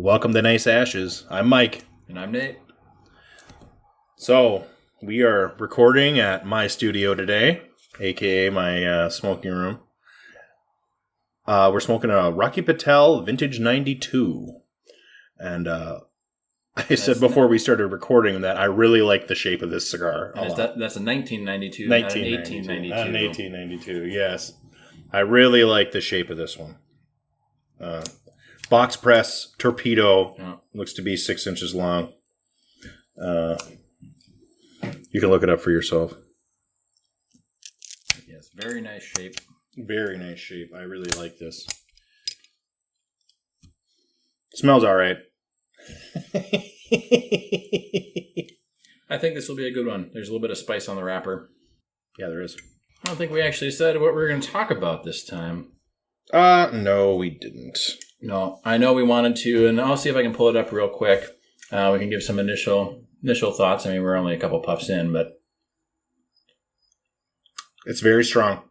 Welcome to Nice Ashes. I'm Mike. And I'm Nate. So, we are recording at my studio today, aka my smoking room. We're smoking a Rocky Patel Vintage 92. And I said before we started recording that I really like the shape of this cigar. That's a 1992, 1992, not an 1892. Not an 1892, yes. I really like the shape of this one. Box press, torpedo, looks to be 6 inches long. You can look it up for yourself. Yes, very nice shape. Very nice shape. I really like this. Smells all right. I think this will be a good one. There's a little bit of spice on the wrapper. Yeah, there is. I don't think we actually said what we were going to talk about this time. No, we didn't. No, I know we wanted to, and I'll see if I can pull it up real quick. We can give some initial thoughts. I mean, we're only a couple puffs in, but it's very strong.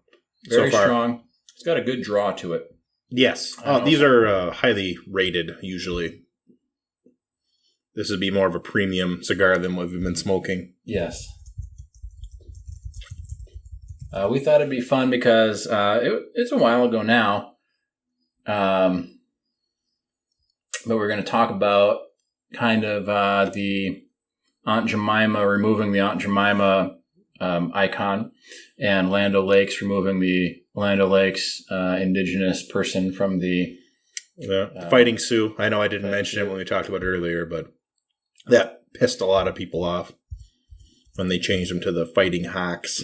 Very strong. It's got a good draw to it. Yes. These are highly rated, usually. This would be more of a premium cigar than what we've been smoking. Yes. We thought it'd be fun because it's a while ago now. But we're going to talk about kind of the Aunt Jemima, removing the Aunt Jemima icon, and Land O'Lakes removing the Land O'Lakes indigenous person from the... Fighting Sioux. I know I didn't mention it when we talked about it earlier, but that pissed a lot of people off when they changed them to the Fighting Hawks.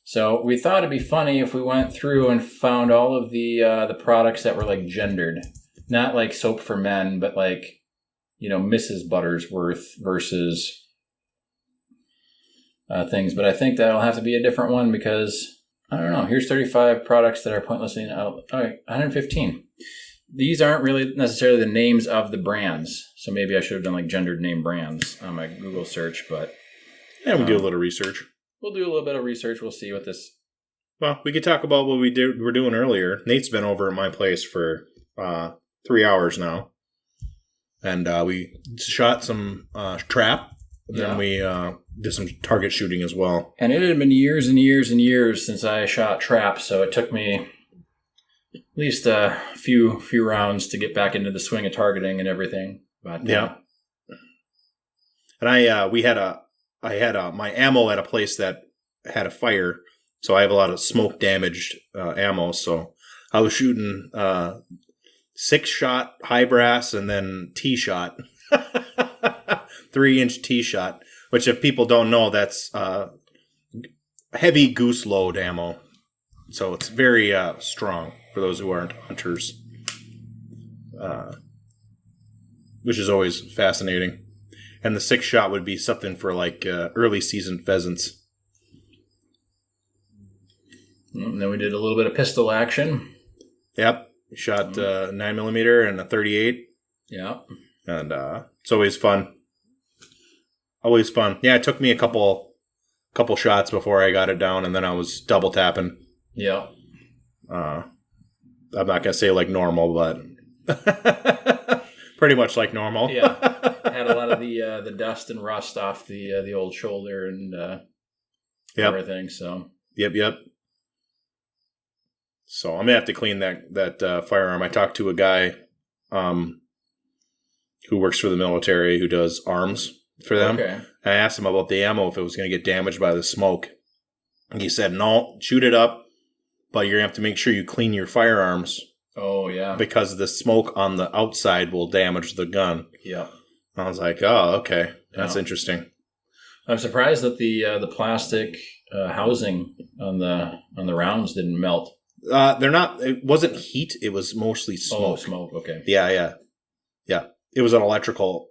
So we thought it'd be funny if we went through and found all of the products that were like gendered. Not like soap for men, but like, Mrs. Buttersworth versus things. But I think that'll have to be a different one because, I don't know, here's 35 products that are pointlessly out. All right, 115. These aren't really necessarily the names of the brands. So maybe I should have done like gendered name brands on my Google search, but... Yeah, we'll do a little research. We'll do a little bit of research. We'll see what this... Well, we could talk about what we were doing earlier. Nate's been over at my place for 3 hours now. And we shot some trap. Then we did some target shooting as well. And it had been years and years and years since I shot trap, so it took me at least a few rounds to get back into the swing of targeting and everything. But, yeah. And I had my ammo at a place that had a fire, so I have a lot of smoke damaged ammo. So I was shooting 6-shot high brass and then T-shot, 3-inch T-shot. Which, if people don't know, that's heavy goose load ammo. So it's very strong for those who aren't hunters, which is always fascinating. And the 6-shot would be something for like early season pheasants. And then we did a little bit of pistol action. Yep. We shot 9mm and a 38. Yeah. And it's always fun. Always fun. Yeah, it took me a couple shots before I got it down, and then I was double tapping. Yeah. I'm not going to say like normal, but pretty much like normal. Yeah. Had a lot of the dust and rust off the old shoulder and everything. So. Yep. So I'm gonna have to clean that firearm. I talked to a guy who works for the military who does arms for them. Okay. I asked him about the ammo, if it was going to get damaged by the smoke. And he said, no, shoot it up, but you're going to have to make sure you clean your firearms. Oh, yeah. Because the smoke on the outside will damage the gun. Yeah. I was like, oh, okay. That's interesting. I'm surprised that the plastic housing on the rounds didn't melt. They're not. It wasn't heat. It was mostly smoke. Oh, smoke. Okay. Yeah. It was an electrical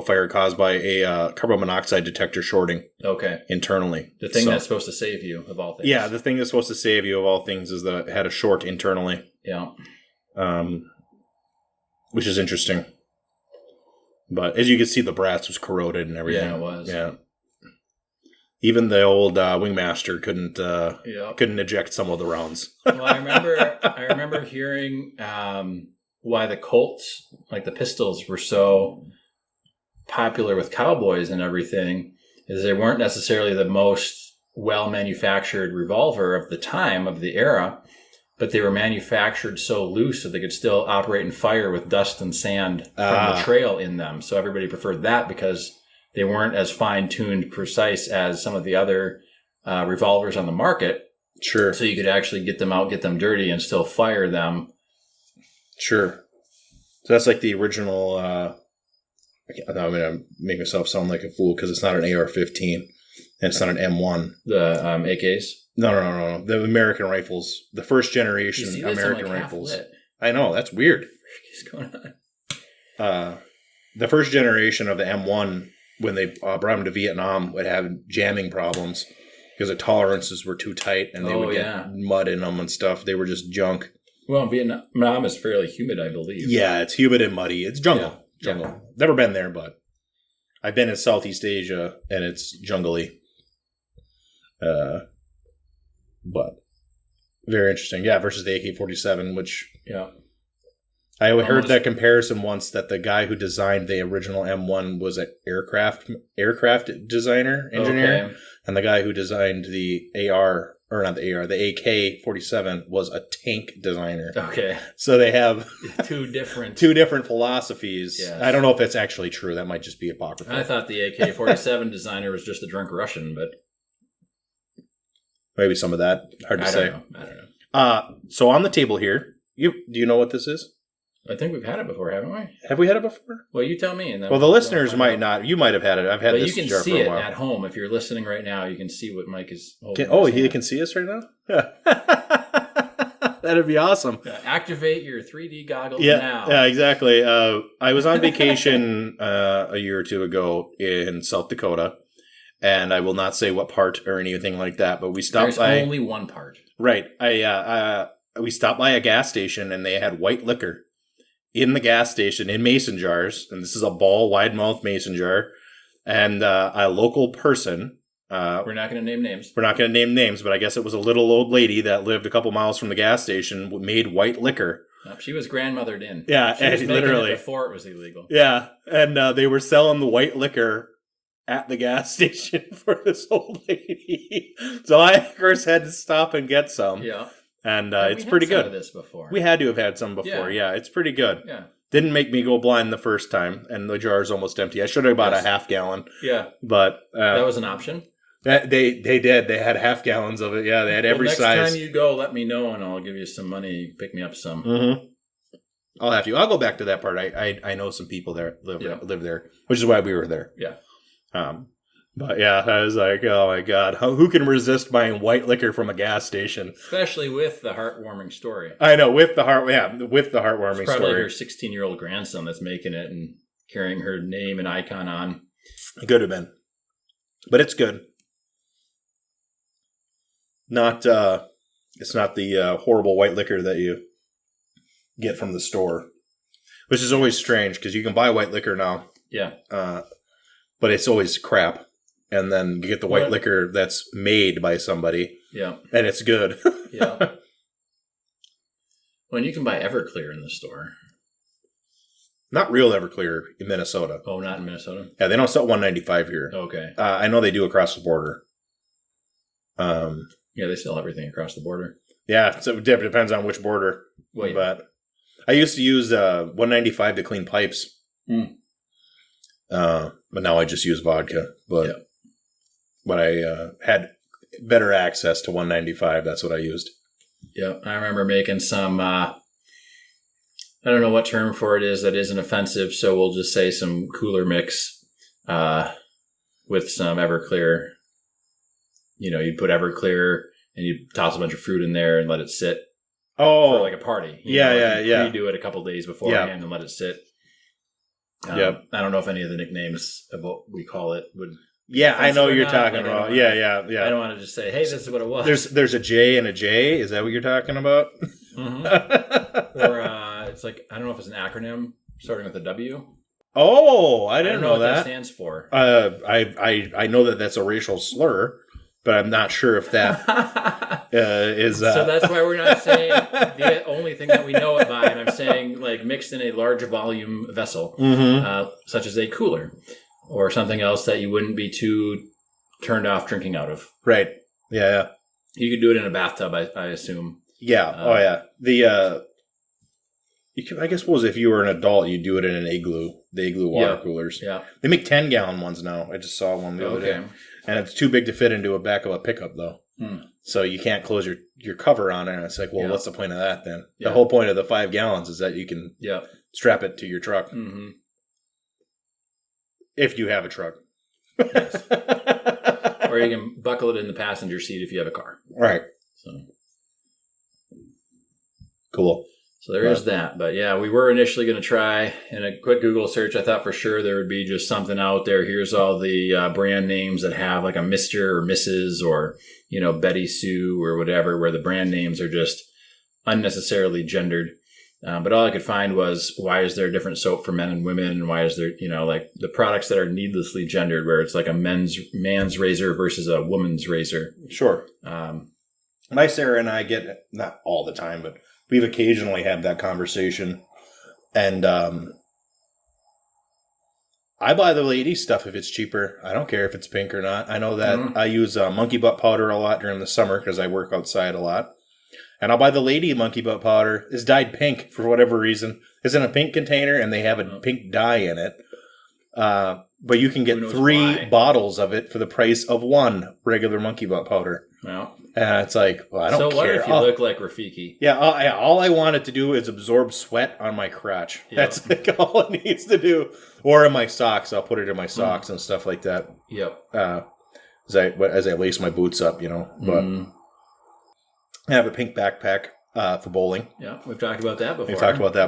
fire caused by a carbon monoxide detector shorting. Okay. Internally. The thing that's supposed to save you of all things. Yeah, the thing that's supposed to save you of all things is that it had a short internally. Yeah. Which is interesting. But as you can see, the brass was corroded and everything. Yeah, it was. Yeah. Even the old wingmaster couldn't eject some of the rounds. Well, I remember hearing why the Colts, like the pistols, were so popular with cowboys and everything is they weren't necessarily the most well-manufactured revolver of the time, of the era, but they were manufactured so loose that they could still operate and fire with dust and sand from the trail in them. So everybody preferred that because they weren't as fine-tuned, precise as some of the other revolvers on the market. Sure. So you could actually get them out, get them dirty, and still fire them. Sure. So that's like the original... I'm going to make myself sound like a fool because it's not an AR-15 and it's not an M1. The AKs? No. The American rifles. The first generation American rifles. I know. That's weird. What's going on? The first generation of the M1, when they brought them to Vietnam, would have jamming problems because the tolerances were too tight and they would get mud in them and stuff. They were just junk. Well, Vietnam is fairly humid, I believe. Yeah, it's humid and muddy. It's jungle. Yeah. Jungle. Yeah. Never been there, but I've been in Southeast Asia and it's jungly. But very interesting. Yeah, versus the AK-47, which I heard that comparison once that the guy who designed the original M1 was an aircraft designer, engineer, and the guy who designed the the AK-47 was a tank designer. Okay. So they have two different philosophies. Yes. I don't know if that's actually true. That might just be apocryphal. I thought the AK-47 designer was just a drunk Russian, but maybe some of that. Hard to say. I don't know. So on the table here, do you know what this is? I think we've had it before, haven't we? Have we had it before? Well, you tell me. And then the listeners might not. You might have had it. I've had this jar for a while. You can see it at home. If you're listening right now, you can see what Mike is holding. He can see us right now? That'd be awesome. Activate your 3D goggles now. Yeah, exactly. I was on vacation a year or two ago in South Dakota, and I will not say what part or anything like that, but we stopped by... There's only one part. Right. We stopped by a gas station, and they had white liquor in the gas station in mason jars, and this is a ball, wide-mouthed mason jar, and a local person... we're not going to name names. We're not going to name names, but I guess it was a little old lady that lived a couple miles from the gas station, made white liquor. She was grandmothered in. Yeah, she was literally. It before it was illegal. Yeah, and they were selling the white liquor at the gas station for this old lady. So I, of course, had to stop and get some. Yeah. And it's pretty good. Of this before. We had to have had some before. Yeah, it's pretty good. Yeah. Didn't make me go blind the first time, and the jar is almost empty. I should have bought a half gallon. Yeah. But that was an option? They did. They had half gallons of it. Yeah, they had every size. Next time you go, let me know, and I'll give you some money. Pick me up some. Mm-hmm. I'll have to. I'll go back to that part. I know some people there live there, which is why we were there. Yeah. But yeah, I was like, oh my God, who can resist buying white liquor from a gas station? Especially with the heartwarming story. I know, with the heartwarming story. Probably her 16-year-old grandson that's making it and carrying her name and icon on. It could have been, but it's good. It's not the horrible white liquor that you get from the store, which is always strange because you can buy white liquor now. Yeah. But it's always crap. And then you get the white liquor that's made by somebody. Yeah. And it's good. Yeah. Well, you can buy Everclear in the store. Not real Everclear in Minnesota. Oh, not in Minnesota? Yeah, they don't sell 195 here. Okay. I know they do across the border. Yeah, they sell everything across the border. Yeah, so it depends on which border. Well, but I used to use 195 to clean pipes. But now I just use vodka. But I had better access to 195. That's what I used. Yeah, I remember making some, I don't know what term for it is that isn't offensive, so we'll just say some cooler mix with some Everclear. You know, you'd put Everclear and you'd toss a bunch of fruit in there and let it sit for like a party. You do it a couple days beforehand and let it sit. I don't know if any of the nicknames of what we call it would... Yeah, I know what you're talking about. Yeah. I don't want to just say, hey, this is what it was. There's a J and a J. Is that what you're talking about? Mm-hmm. Or it's like, I don't know if it's an acronym starting with a W. Oh, I didn't know what that stands for. I know that that's a racial slur. but I'm not sure if that is. So that's why we're not saying the only thing that we know it by. And I'm saying like mixed in a large volume vessel, such as a cooler or something else that you wouldn't be too turned off drinking out of. Right. Yeah. You could do it in a bathtub, I assume. Yeah. Oh, yeah. You could, I guess, if you were an adult, you'd do it in an igloo. The igloo water coolers. Yeah. They make 10-gallon ones now. I just saw one the other day. And it's too big to fit into a back of a pickup, though. So you can't close your cover on it. And it's like, well, what's the point of that then? Yeah. The whole point of the 5 gallons is that you can strap it to your truck. Mm-hmm. If you have a truck. Yes. Or you can buckle it in the passenger seat if you have a car. Right. So cool. So there is that. But yeah, we were initially going to try in a quick Google search. I thought for sure there would be just something out there. Here's all the brand names that have like a Mr. or Mrs. or, Betty Sue or whatever, where the brand names are just unnecessarily gendered. But all I could find was, why is there a different soap for men and women? And why is there, like the products that are needlessly gendered, where it's like a man's razor versus a woman's razor. Sure. My Sarah and I get, not all the time, but we've occasionally had that conversation. And I buy the ladies' stuff if it's cheaper. I don't care if it's pink or not. I know that I use monkey butt powder a lot during the summer because I work outside a lot. And I'll buy the lady monkey butt powder. It's dyed pink for whatever reason. It's in a pink container, and they have a pink dye in it. But you can get 3 bottles of it for the price of 1 regular monkey butt powder. Well, and it's like, well, I don't care. So what if you look like Rafiki? Yeah, all I want it to do is absorb sweat on my crotch. Yep. That's like all it needs to do. Or in my socks. I'll put it in my socks and stuff like that. Yep. As I lace my boots up, But I have a pink backpack for bowling. Yeah, we've talked about that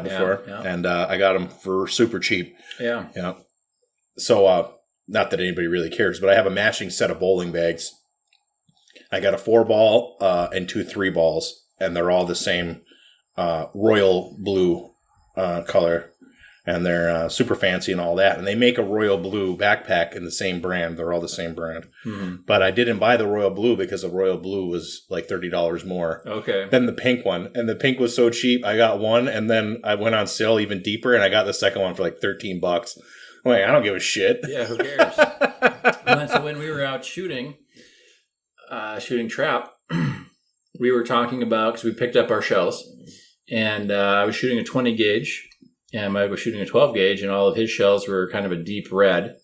before. Yeah. And I got them for super cheap. Yeah. Yeah. So, not that anybody really cares, but I have a matching set of bowling bags. I got a 4-ball and 2 3-balls, and they're all the same royal blue color. And they're super fancy and all that. And they make a royal blue backpack in the same brand. They're all the same brand. Mm-hmm. But I didn't buy the royal blue because the royal blue was like $30 more than the pink one. And the pink was so cheap. I got one, and then I went on sale even deeper, and I got the second one for like $13. I'm like, I don't give a shit. Yeah, who cares? And so when we were out shooting trap, we were talking about, because we picked up our shells, and I was shooting a 20 gauge. And Mike was shooting a 12 gauge, and all of his shells were kind of a deep red.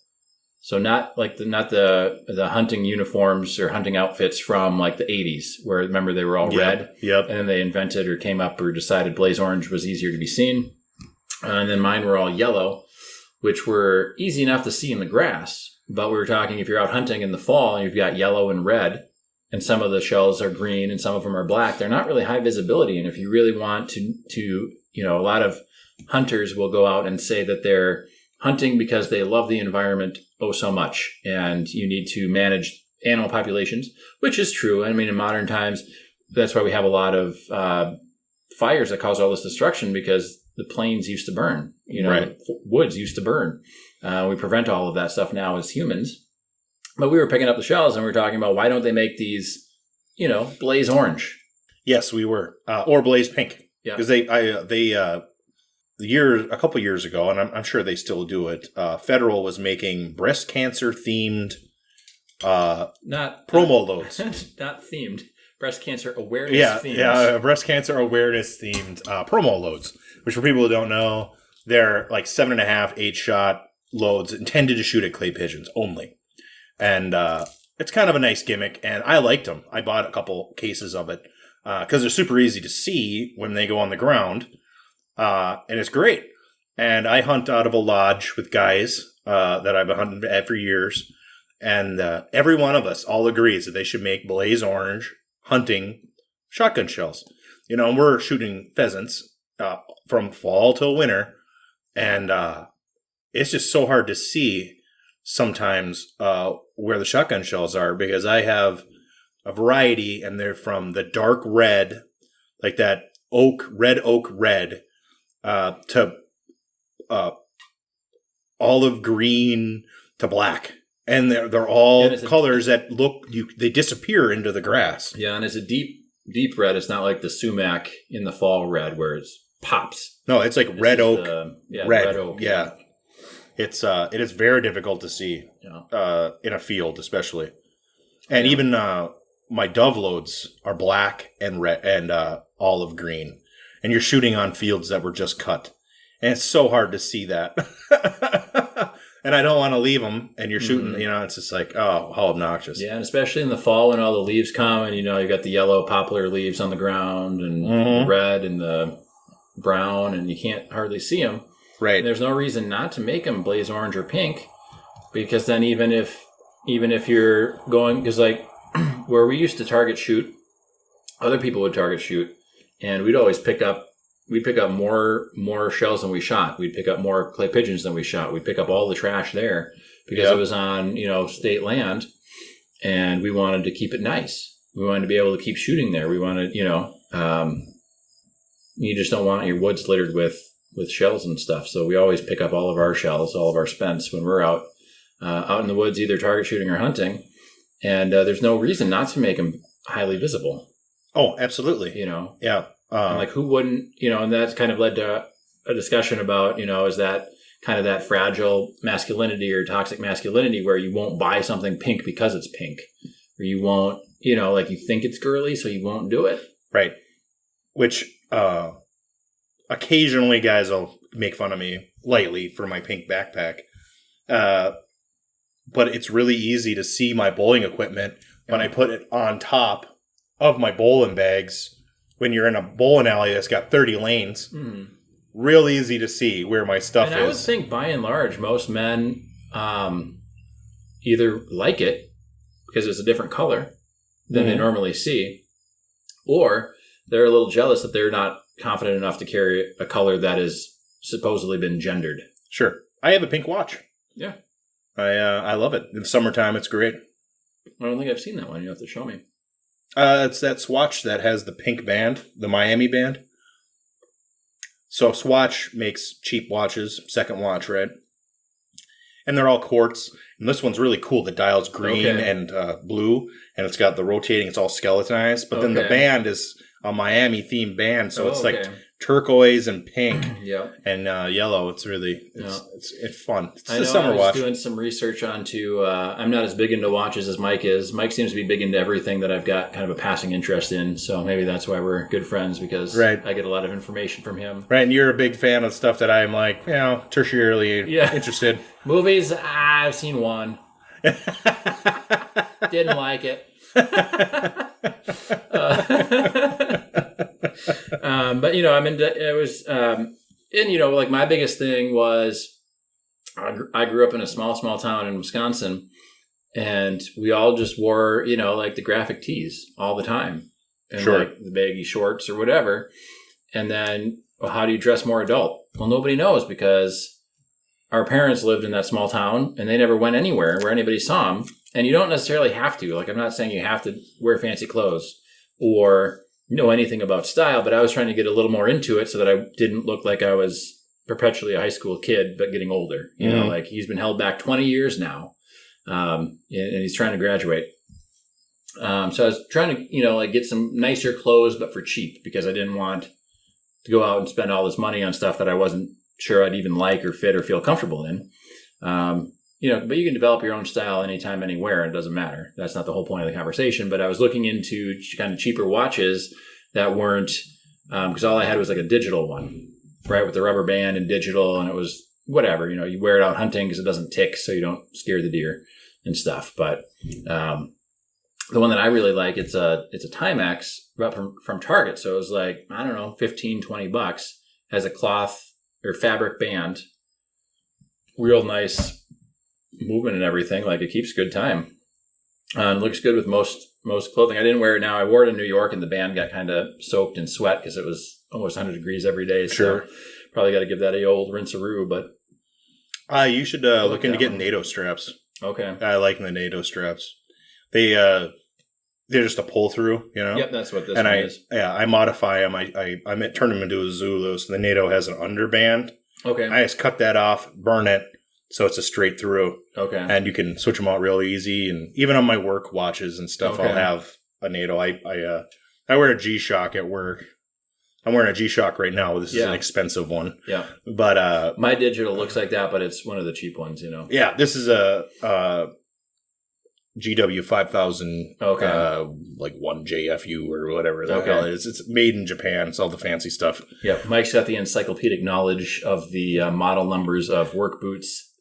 So not like the hunting uniforms or hunting outfits from like the 80s, where remember they were all red. Yep. And then they invented or came up or decided blaze orange was easier to be seen. And then mine were all yellow, which were easy enough to see in the grass. But we were talking, if you're out hunting in the fall and you've got yellow and red, and some of the shells are green and some of them are black, they're not really high visibility. And if you really want to a lot of hunters will go out and say that they're hunting because they love the environment so much, and you need to manage animal populations, which is true. I mean, in modern times, that's why we have a lot of fires that cause all this destruction, because the plains used to burn, right. Woods used to burn. We prevent all of that stuff now as humans. But we were picking up the shells and we were talking about, why don't they make these, blaze orange? Yes, we were. Or blaze pink. Yeah. Because a couple years ago, and I'm sure they still do it, Federal was making breast cancer themed promo loads. Not themed. Breast cancer awareness themed. Yeah, breast cancer awareness themed promo loads, which for people who don't know, they're like 7.5, 8-shot loads intended to shoot at clay pigeons only. And it's kind of a nice gimmick, and I liked them. I bought a couple cases of it because they're super easy to see when they go on the ground. And it's great. And I hunt out of a lodge with guys that I've been hunting at for years. And every one of us all agrees that they should make blaze orange hunting shotgun shells. And we're shooting pheasants from fall till winter. And it's just so hard to see sometimes where the shotgun shells are, because I have a variety, and they're from the dark red, like that red oak red, to olive green to black. And they're all colors that they disappear into the grass. Yeah, and it's a deep red. It's not like the sumac in the fall red where it pops. No, it's like red oak. Red oak. Yeah. It is very difficult to see in a field, especially. And even my dove loads are black and red and olive green. And you're shooting on fields that were just cut. And it's so hard to see that. And I don't want to leave them. And you're shooting, it's just like, oh, how obnoxious. Yeah, and especially in the fall when all the leaves come and, you got the yellow poplar leaves on the ground and the red and the brown and you can't hardly see them. Right. And there's no reason not to make them blaze orange or pink because then even if you're going, because like where we used to target shoot, other people would target shoot and we'd always pick up more shells than we shot. We'd pick up more clay pigeons than we shot. We'd pick up all the trash there because it was on, state land and we wanted to keep it nice. We wanted to be able to keep shooting there. We wanted, you just don't want your woods littered with shells and stuff. So we always pick up all of our shells, all of our spents when we're out in the woods, either target shooting or hunting. And there's no reason not to make them highly visible. Oh, absolutely. Yeah. Like who wouldn't, and that's kind of led to a discussion about, is that kind of that fragile masculinity or toxic masculinity where you won't buy something pink because it's pink or you won't, like you think it's girly, so you won't do it. Right. Which, occasionally guys will make fun of me lightly for my pink backpack. But it's really easy to see my bowling equipment when I put it on top of my bowling bags. When you're in a bowling alley that's got 30 lanes, real easy to see where my stuff is. And I would think, by and large, most men either like it because it's a different color than they normally see, or they're a little jealous that they're not confident enough to carry a color that has supposedly been gendered. Sure. I have a pink watch. Yeah. I love it. In the summertime, it's great. I don't think I've seen that one. You have to show me. It's that Swatch that has the pink band, the Miami band. So Swatch makes cheap watches, second watch, right? And they're all quartz. And this one's really cool. The dial's green and blue, and it's got the rotating. It's all skeletonized. But then the band is a Miami-themed band, so it's like turquoise and pink and yellow. It's really it's fun. It's a summer watch. I was doing some research onto. I'm not as big into watches as Mike is. Mike seems to be big into everything that I've got kind of a passing interest in. So maybe that's why we're good friends because I get a lot of information from him. Right, and you're a big fan of stuff that I'm like, tertiarily interested. Movies, I've seen one. Didn't like it. But I'm into it was like my biggest thing was I grew up in a small town in Wisconsin and we all just wore like the graphic tees all the time and like the baggy shorts or whatever. And then how do you dress more adult? Well, nobody knows because our parents lived in that small town and they never went anywhere where anybody saw them. And you don't necessarily have to. Like, I'm not saying you have to wear fancy clothes or know anything about style, but I was trying to get a little more into it so that I didn't look like I was perpetually a high school kid, but getting older. Like he's been held back 20 years now, and he's trying to graduate. So I was trying to, like get some nicer clothes, but for cheap because I didn't want to go out and spend all this money on stuff that I wasn't sure I'd even like or fit or feel comfortable in. But you can develop your own style anytime, anywhere. It doesn't matter. That's not the whole point of the conversation. But I was looking into kind of cheaper watches that weren't, because all I had was like a digital one, right? With the rubber band and digital. And it was whatever, you wear it out hunting because it doesn't tick. So you don't scare the deer and stuff. But the one that I really like, it's a Timex from Target. So it was like, I don't know, $15-$20. Has a cloth or fabric band. Real nice movement and everything. Like it keeps good time. It looks good with most clothing. I didn't wear it now. I wore it in New York and the band got kind of soaked in sweat because it was almost 100 degrees every day. Sure. So probably got to give that a old rinse-a-roo, but you should look into getting NATO straps. Okay. I like the NATO straps. They're just a pull through, Yep, that's what this one is. Yeah, I modify them. I turn them into a Zulu. So the NATO has an underband. Okay. I just cut that off, burn it, So it's a straight through. Okay. And you can switch them out real easy. And even on my work watches and stuff, Okay. I'll have a NATO. I wear a G-Shock at work. I'm wearing a G-Shock right now. This is an expensive one. Yeah. But my digital looks like that, but it's one of the cheap ones, you know. Yeah, this is a GW 5000 like 1JFU or whatever the hell it is. It's made in Japan. It's all the fancy stuff. Yeah, Mike's got the encyclopedic knowledge of the model numbers of work boots,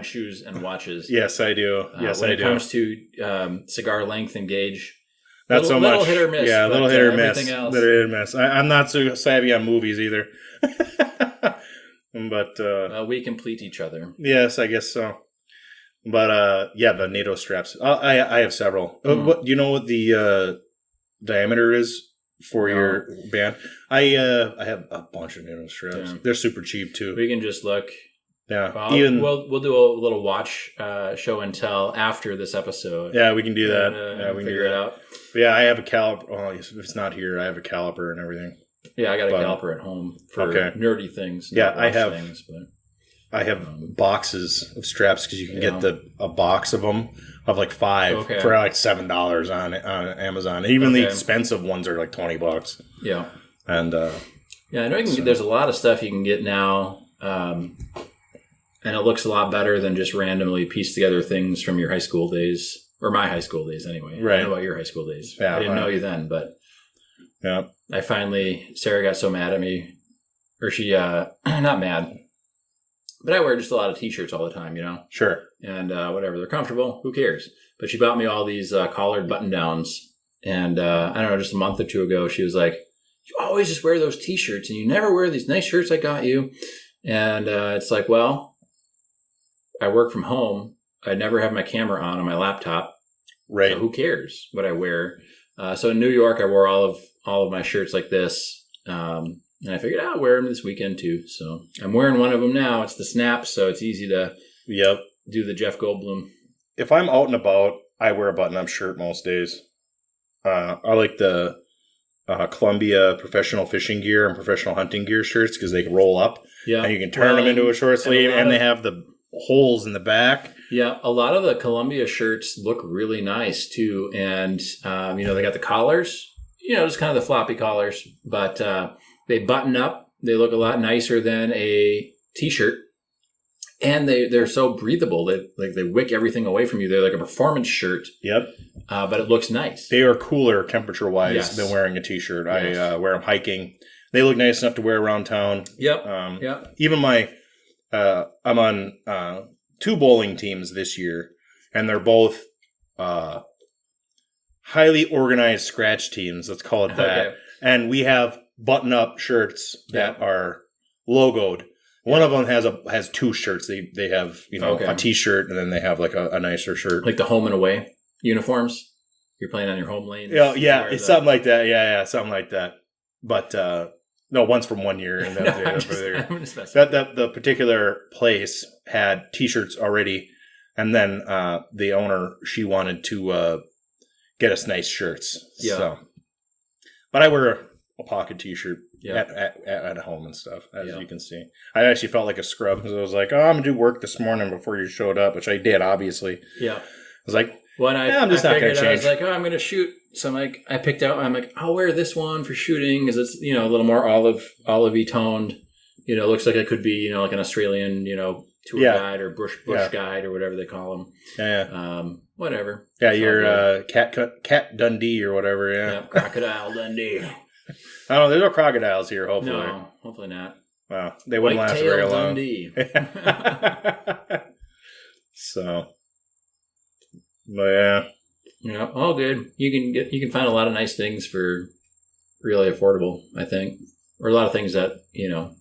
shoes, and watches. Yes, I do. When it comes to cigar length and gauge, not so much. Little hit or miss. Yeah, little hit or miss. Else. Little hit or miss. I'm not so savvy on movies either. But we complete each other. Yes, I guess so. But the NATO straps. I have several. What do you know? What the diameter is for your band? I have a bunch of NATO straps. Yeah. They're super cheap too. We can just look. Yeah, we'll do a little watch show and tell after this episode. Yeah, we can do that. We can figure it out. But yeah, I have a caliper. Oh, if it's not here, I have a caliper and everything. Yeah, I got a caliper at home for nerdy things. Yeah, I have boxes of straps because you can get a box of them of like 5 for like $7 on Amazon. Even the expensive ones are like $20. Yeah, and I know you can. There's a lot of stuff you can get now. And it looks a lot better than just randomly piece together things from your high school days, or my high school days anyway. Right. I don't know about your high school days. Yeah, I didn't know you then, but yeah. Sarah got so mad at me, or she, not mad, but I wear just a lot of t-shirts all the time, you know? Sure. And whatever, they're comfortable, who cares? But she bought me all these collared button-downs, and I don't know, just a month or two ago, she was like, you always just wear those t-shirts, and you never wear these nice shirts I got you. And it's like, well, I work from home. I never have my camera on my laptop. Right. So who cares what I wear? So in New York, I wore all of my shirts like this. And I figured I'll wear them this weekend too. So I'm wearing one of them now. It's the Snap, so it's easy to do the Jeff Goldblum. If I'm out and about, I wear a button-up shirt most days. I like the Columbia professional fishing gear and professional hunting gear shirts because they can roll up. Yeah. And you can turn them into a short sleeve, and they have the holes in the back. Yeah, a lot of the Columbia shirts look really nice too, and they got the collars, just kind of the floppy collars, but they button up. They look a lot nicer than a t-shirt, and they're so breathable. They wick everything away from you. They're like a performance shirt. Yep. But it looks nice. They are cooler temperature-wise than wearing a t-shirt. Yes. I wear them hiking. They look nice enough to wear around town. Yep. Even I'm on 2 bowling teams this year, and they're both highly organized scratch teams. Let's call it that. Okay. And we have button-up shirts that are logoed. One of them has 2 shirts. They have a t-shirt, and then they have like a nicer shirt, like the home and away uniforms. You're playing on your home lane. Yeah, it's something like that. Yeah, something like that. But no, one's from 1 year, and the particular place had t-shirts already, and then the owner, she wanted to get us nice shirts. Yeah. So, but I wear a pocket t-shirt at home and stuff, as you can see. I actually felt like a scrub because I was like, I'm going to do work this morning before you showed up, which I did, obviously. Yeah. I was like, I'm just not going to change. I was like, I'm going to shoot. So I picked out, I'll wear this one for shooting because it's, a little more olive-y toned. Looks like it could be, like an Australian, tour guide or bush guide or whatever they call them. Yeah. Whatever. Yeah, you're Cat Dundee or whatever, yeah. Crocodile Dundee. I don't know, there's no crocodiles here, hopefully. No, hopefully not. Wow, they wouldn't last very long. Dundee. So, but yeah. Yeah, all good. You can find a lot of nice things for really affordable, I think. Or a lot of things that,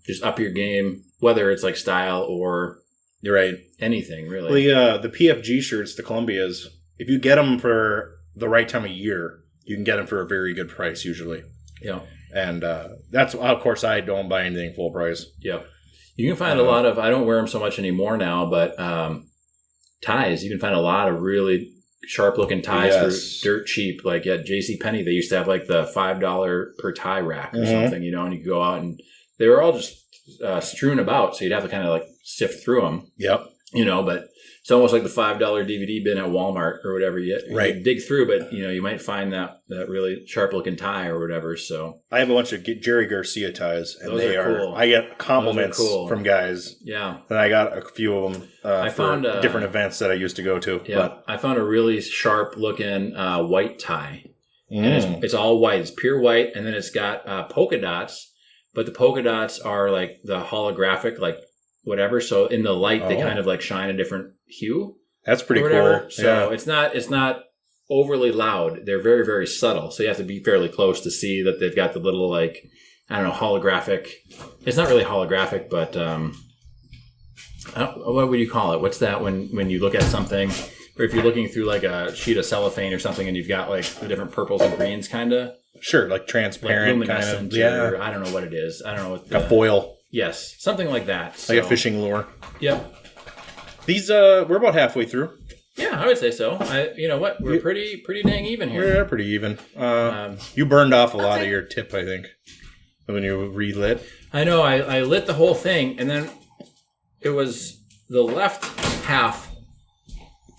just up your game, whether it's like style or you're right. Anything, really. Well, the PFG shirts, the Columbias, if you get them for the right time of year, you can get them for a very good price usually. Yeah. And that's, of course, I don't buy anything full price. Yeah. You can find a lot of, I don't wear them so much anymore now, but ties. You can find a lot of really sharp-looking ties for dirt cheap. Like at JCPenney, they used to have like the $5 per tie rack or something, and you could go out and they were all just strewn about, so you'd have to kind of like sift through them. Yep. but it's almost like the $5 DVD bin at Walmart or whatever. You dig through, but you might find that really sharp looking tie or whatever. So I have a bunch of Jerry Garcia ties, and those they are cool. I get compliments from guys. Yeah, and I got a few of them I found different events that I used to go to. Yeah, but I found a really sharp looking white tie, and it's all white. It's pure white, and then it's got polka dots, but the polka dots are like the holographic, like whatever. So in the light, they kind of like shine a different hue. That's pretty cool. So it's not overly loud. They're very, very subtle. So you have to be fairly close to see that they've got the little, like, I don't know, holographic. It's not really holographic, but what would you call it? What's that when you look at something, or if you're looking through like a sheet of cellophane or something, and you've got like the different purples and greens, kind of. Sure, like transparent, like luminescent, kind of. Or I don't know what it is. I don't know what a foil. Yes, something like that. Like a fishing lure. Yep. These we're about halfway through. Yeah, I would say so. You know what? We're pretty dang even here. We're pretty even. You burned off a lot of your tip, I think, when you relit. I know. I lit the whole thing, and then it was the left half,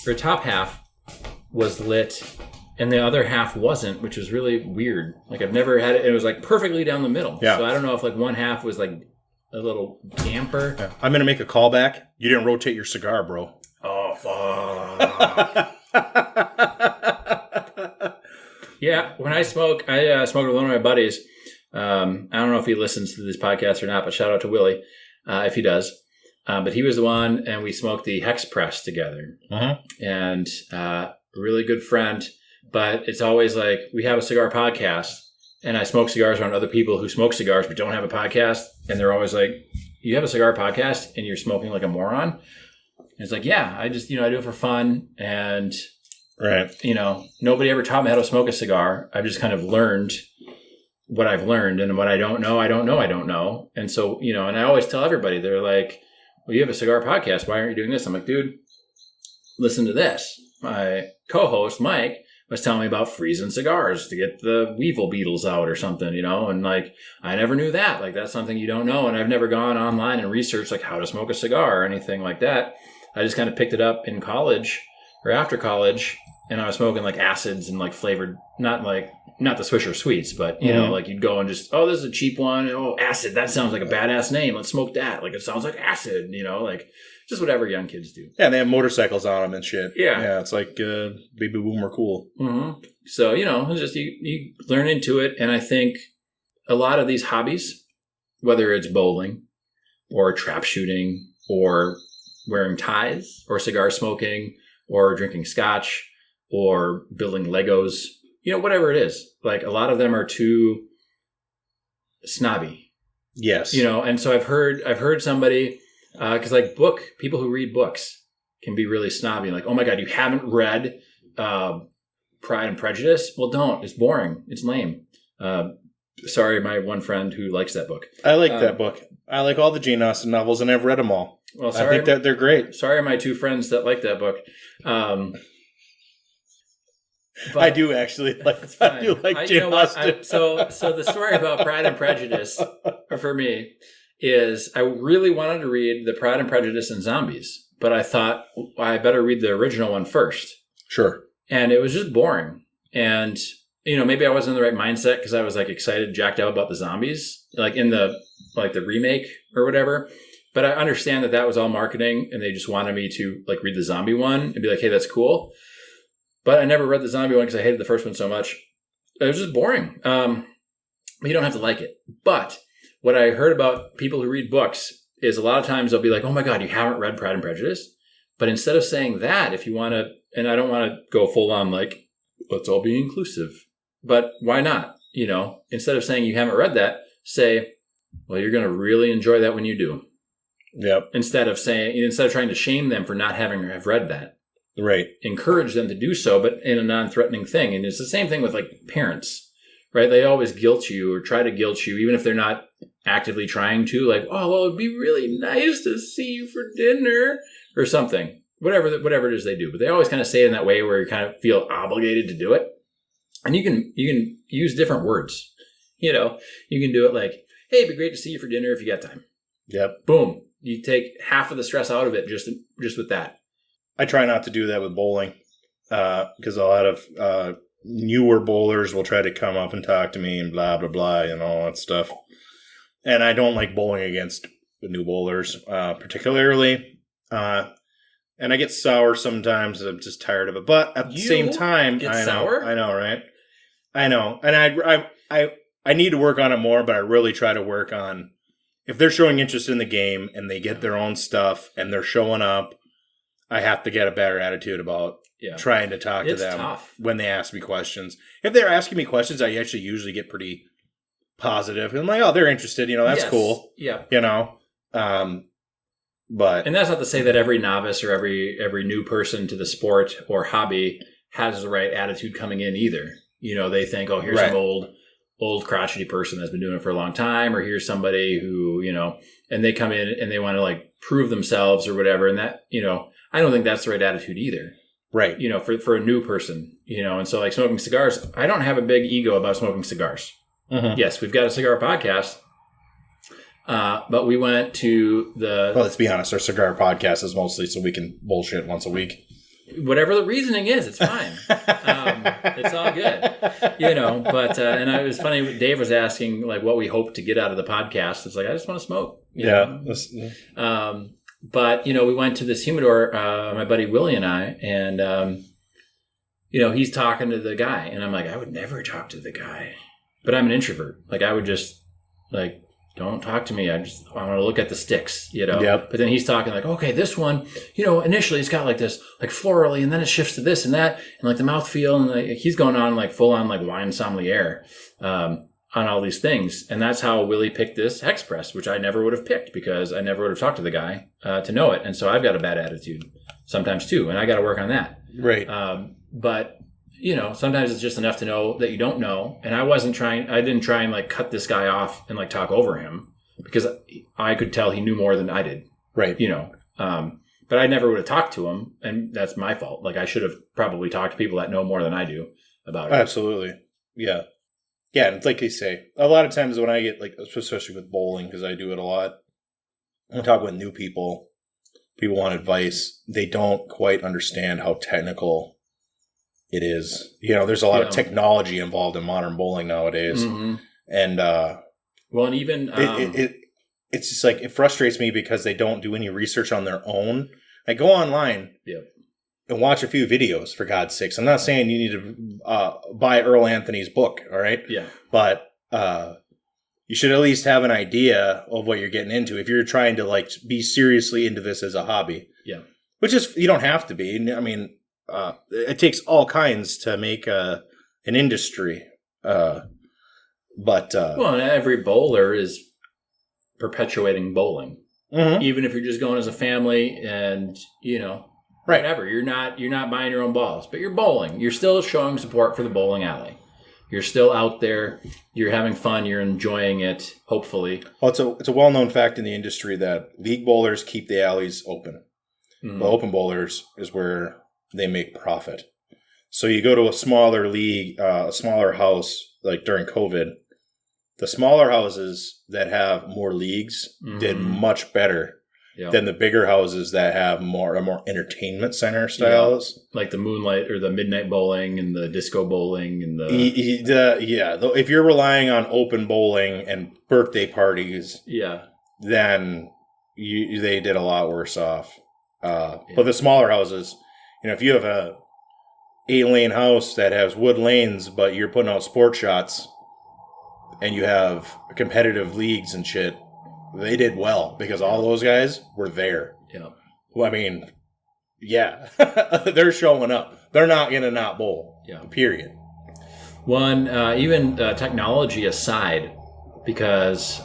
or top half, was lit, and the other half wasn't, which was really weird. Like, I've never had it. It was like perfectly down the middle. Yeah. So I don't know if like one half was like a little damper. Yeah. I'm going to make a callback. You didn't rotate your cigar, bro. Oh, fuck. Yeah, when I smoke, I smoke with one of my buddies. I don't know if he listens to this podcast or not, but shout out to Willie if he does. But he was the one, and we smoked the Hex Press together. And a really good friend. But it's always like, we have a cigar podcast, and I smoke cigars around other people who smoke cigars but don't have a podcast. And they're always like, you have a cigar podcast and you're smoking like a moron? And it's like, yeah, I just, I do it for fun. And, right. Nobody ever taught me how to smoke a cigar. I've just kind of learned what I've learned, and what I don't know, I don't know. And so, and I always tell everybody, they're like, well, you have a cigar podcast. Why aren't you doing this? I'm like, dude, listen to this. My co-host, Mike, was telling me about freezing cigars to get the weevil beetles out or something, and like, I never knew that. Like, that's something you don't know. And I've never gone online and researched like how to smoke a cigar or anything like that. I just kind of picked it up in college or after college, and I was smoking like acids and like flavored, not the Swisher Sweets, but like you'd go and just, oh, this is a cheap one. Oh, acid. That sounds like a badass name. Let's smoke that. Like, it sounds like acid, like just whatever young kids do. Yeah, they have motorcycles on them and shit. Yeah. Yeah, it's like baby boomer cool. Mm-hmm. So, it's just you learn into it. And I think a lot of these hobbies, whether it's bowling or trap shooting or wearing ties or cigar smoking or drinking scotch or building Legos, whatever it is, like a lot of them are too snobby. Yes. And so I've heard somebody, because like people who read books can be really snobby. Like, oh my God, you haven't read Pride and Prejudice? Well, don't. It's boring. It's lame. Sorry, my one friend who likes that book. I like that book. I like all the Jane Austen novels, and I've read them all. Well, sorry, I think that they're great. Sorry, my two friends that like that book. But I do actually like. I do like Jane Austen. So the story about Pride and Prejudice for me is I really wanted to read the Pride and Prejudice and Zombies, but I thought I better read the original one first. Sure. And it was just boring. And maybe I wasn't in the right mindset because I was like excited, jacked out about the zombies, like in the remake or whatever. But I understand that was all marketing, and they just wanted me to like read the zombie one and be like, hey, that's cool. But I never read the zombie one because I hated the first one so much. It was just boring. But you don't have to like it. But what I heard about people who read books is a lot of times they'll be like, oh my God, you haven't read Pride and Prejudice? But instead of saying that, if you want to, and I don't want to go full on like, let's all be inclusive. But why not? Instead of saying you haven't read that, say, well, you're going to really enjoy that when you do. Yep. Instead of trying to shame them for not having read that. Right. Encourage them to do so, but in a non-threatening thing. And it's the same thing with like parents, right? They always guilt you or try to guilt you, even if they're not actively trying to, like, oh, well, it'd be really nice to see you for dinner or something, whatever it is they do. But they always kind of say it in that way where you kind of feel obligated to do it. And you can use different words. You can do it like, hey, it'd be great to see you for dinner if you got time. Yep. Boom. You take half of the stress out of it just with that. I try not to do that with bowling because a lot of newer bowlers will try to come up and talk to me and blah, blah, blah, and all that stuff. And I don't like bowling against the new bowlers particularly. And I get sour sometimes. I'm just tired of it. But at the same time, sour? I know, right? I know. And I need to work on it more, but I really try to work on if they're showing interest in the game and they get their own stuff and they're showing up, I have to get a better attitude about trying to talk to them when they ask me questions. If they're asking me questions, I actually usually get pretty positive. And I'm like, oh, they're interested. That's cool. Yeah. But and that's not to say that every novice or every new person to the sport or hobby has the right attitude coming in either. They think, oh, here's some old crotchety person that's been doing it for a long time, or here's somebody who, and they come in and they want to like prove themselves or whatever. And that, I don't think that's the right attitude either. Right. For a new person, and so like smoking cigars, I don't have a big ego about smoking cigars. Mm-hmm. Yes, we've got a cigar podcast. But we went to Well, let's be honest. Our cigar podcast is mostly so we can bullshit once a week. Whatever the reasoning is, it's fine. It's all good, But and it was funny. Dave was asking like what we hope to get out of the podcast. It's like I just want to smoke. But we went to this humidor. My buddy Willie and I, and he's talking to the guy, and I'm like, I would never talk to the guy, but I'm an introvert. Like I would just like. Don't talk to me. I want to look at the sticks, Yep. But then he's talking like, okay, this one, initially it's got like this, like florally, and then it shifts to this and that, and like the mouthfeel, and like, he's going on like full on like wine sommelier on all these things, and that's how Willie picked this hex press, which I never would have picked because I never would have talked to the guy to know it, and so I've got a bad attitude sometimes too, and I got to work on that. Right. But. Sometimes it's just enough to know that you don't know. And I didn't try and like cut this guy off and like talk over him because I could tell he knew more than I did. Right. But I never would have talked to him. And that's my fault. Like I should have probably talked to people that know more than I do about it. Absolutely. Yeah. Yeah. And it's like they say, a lot of times when I get like, especially with bowling, because I do it a lot, I talk with new people want advice. They don't quite understand how technical it is. There's a lot of technology involved in modern bowling nowadays. Mm-hmm. And, and even, it's just like, it frustrates me because they don't do any research on their own. I go online and watch a few videos, for God's sakes. I'm not saying you need to buy Earl Anthony's book. All right. Yeah. But, you should at least have an idea of what you're getting into if you're trying to like be seriously into this as a hobby. Yeah. Which is, you don't have to be. I mean, it takes all kinds to make an industry. And every bowler is perpetuating bowling. Mm-hmm. Even if you're just going as a family and, whatever. You're not buying your own balls, but you're bowling. You're still showing support for the bowling alley. You're still out there. You're having fun. You're enjoying it, hopefully. Well, it's a well-known fact in the industry that league bowlers keep the alleys open. Mm-hmm. The open bowlers is where they make profit. So you go to a smaller league, a smaller house, like during COVID, the smaller houses that have more leagues did much better than the bigger houses that have a more entertainment center styles. Yeah. Like the moonlight or the midnight bowling and the disco bowling and if you're relying on open bowling and birthday parties, then they did a lot worse off. But the smaller houses, if you have a 8-lane house that has wood lanes, but you're putting out sport shots and you have competitive leagues and shit, they did well because all those guys were there. Yeah. Well, I mean, they're showing up. They're not going to not bowl. Yeah. Period. One, even technology aside, because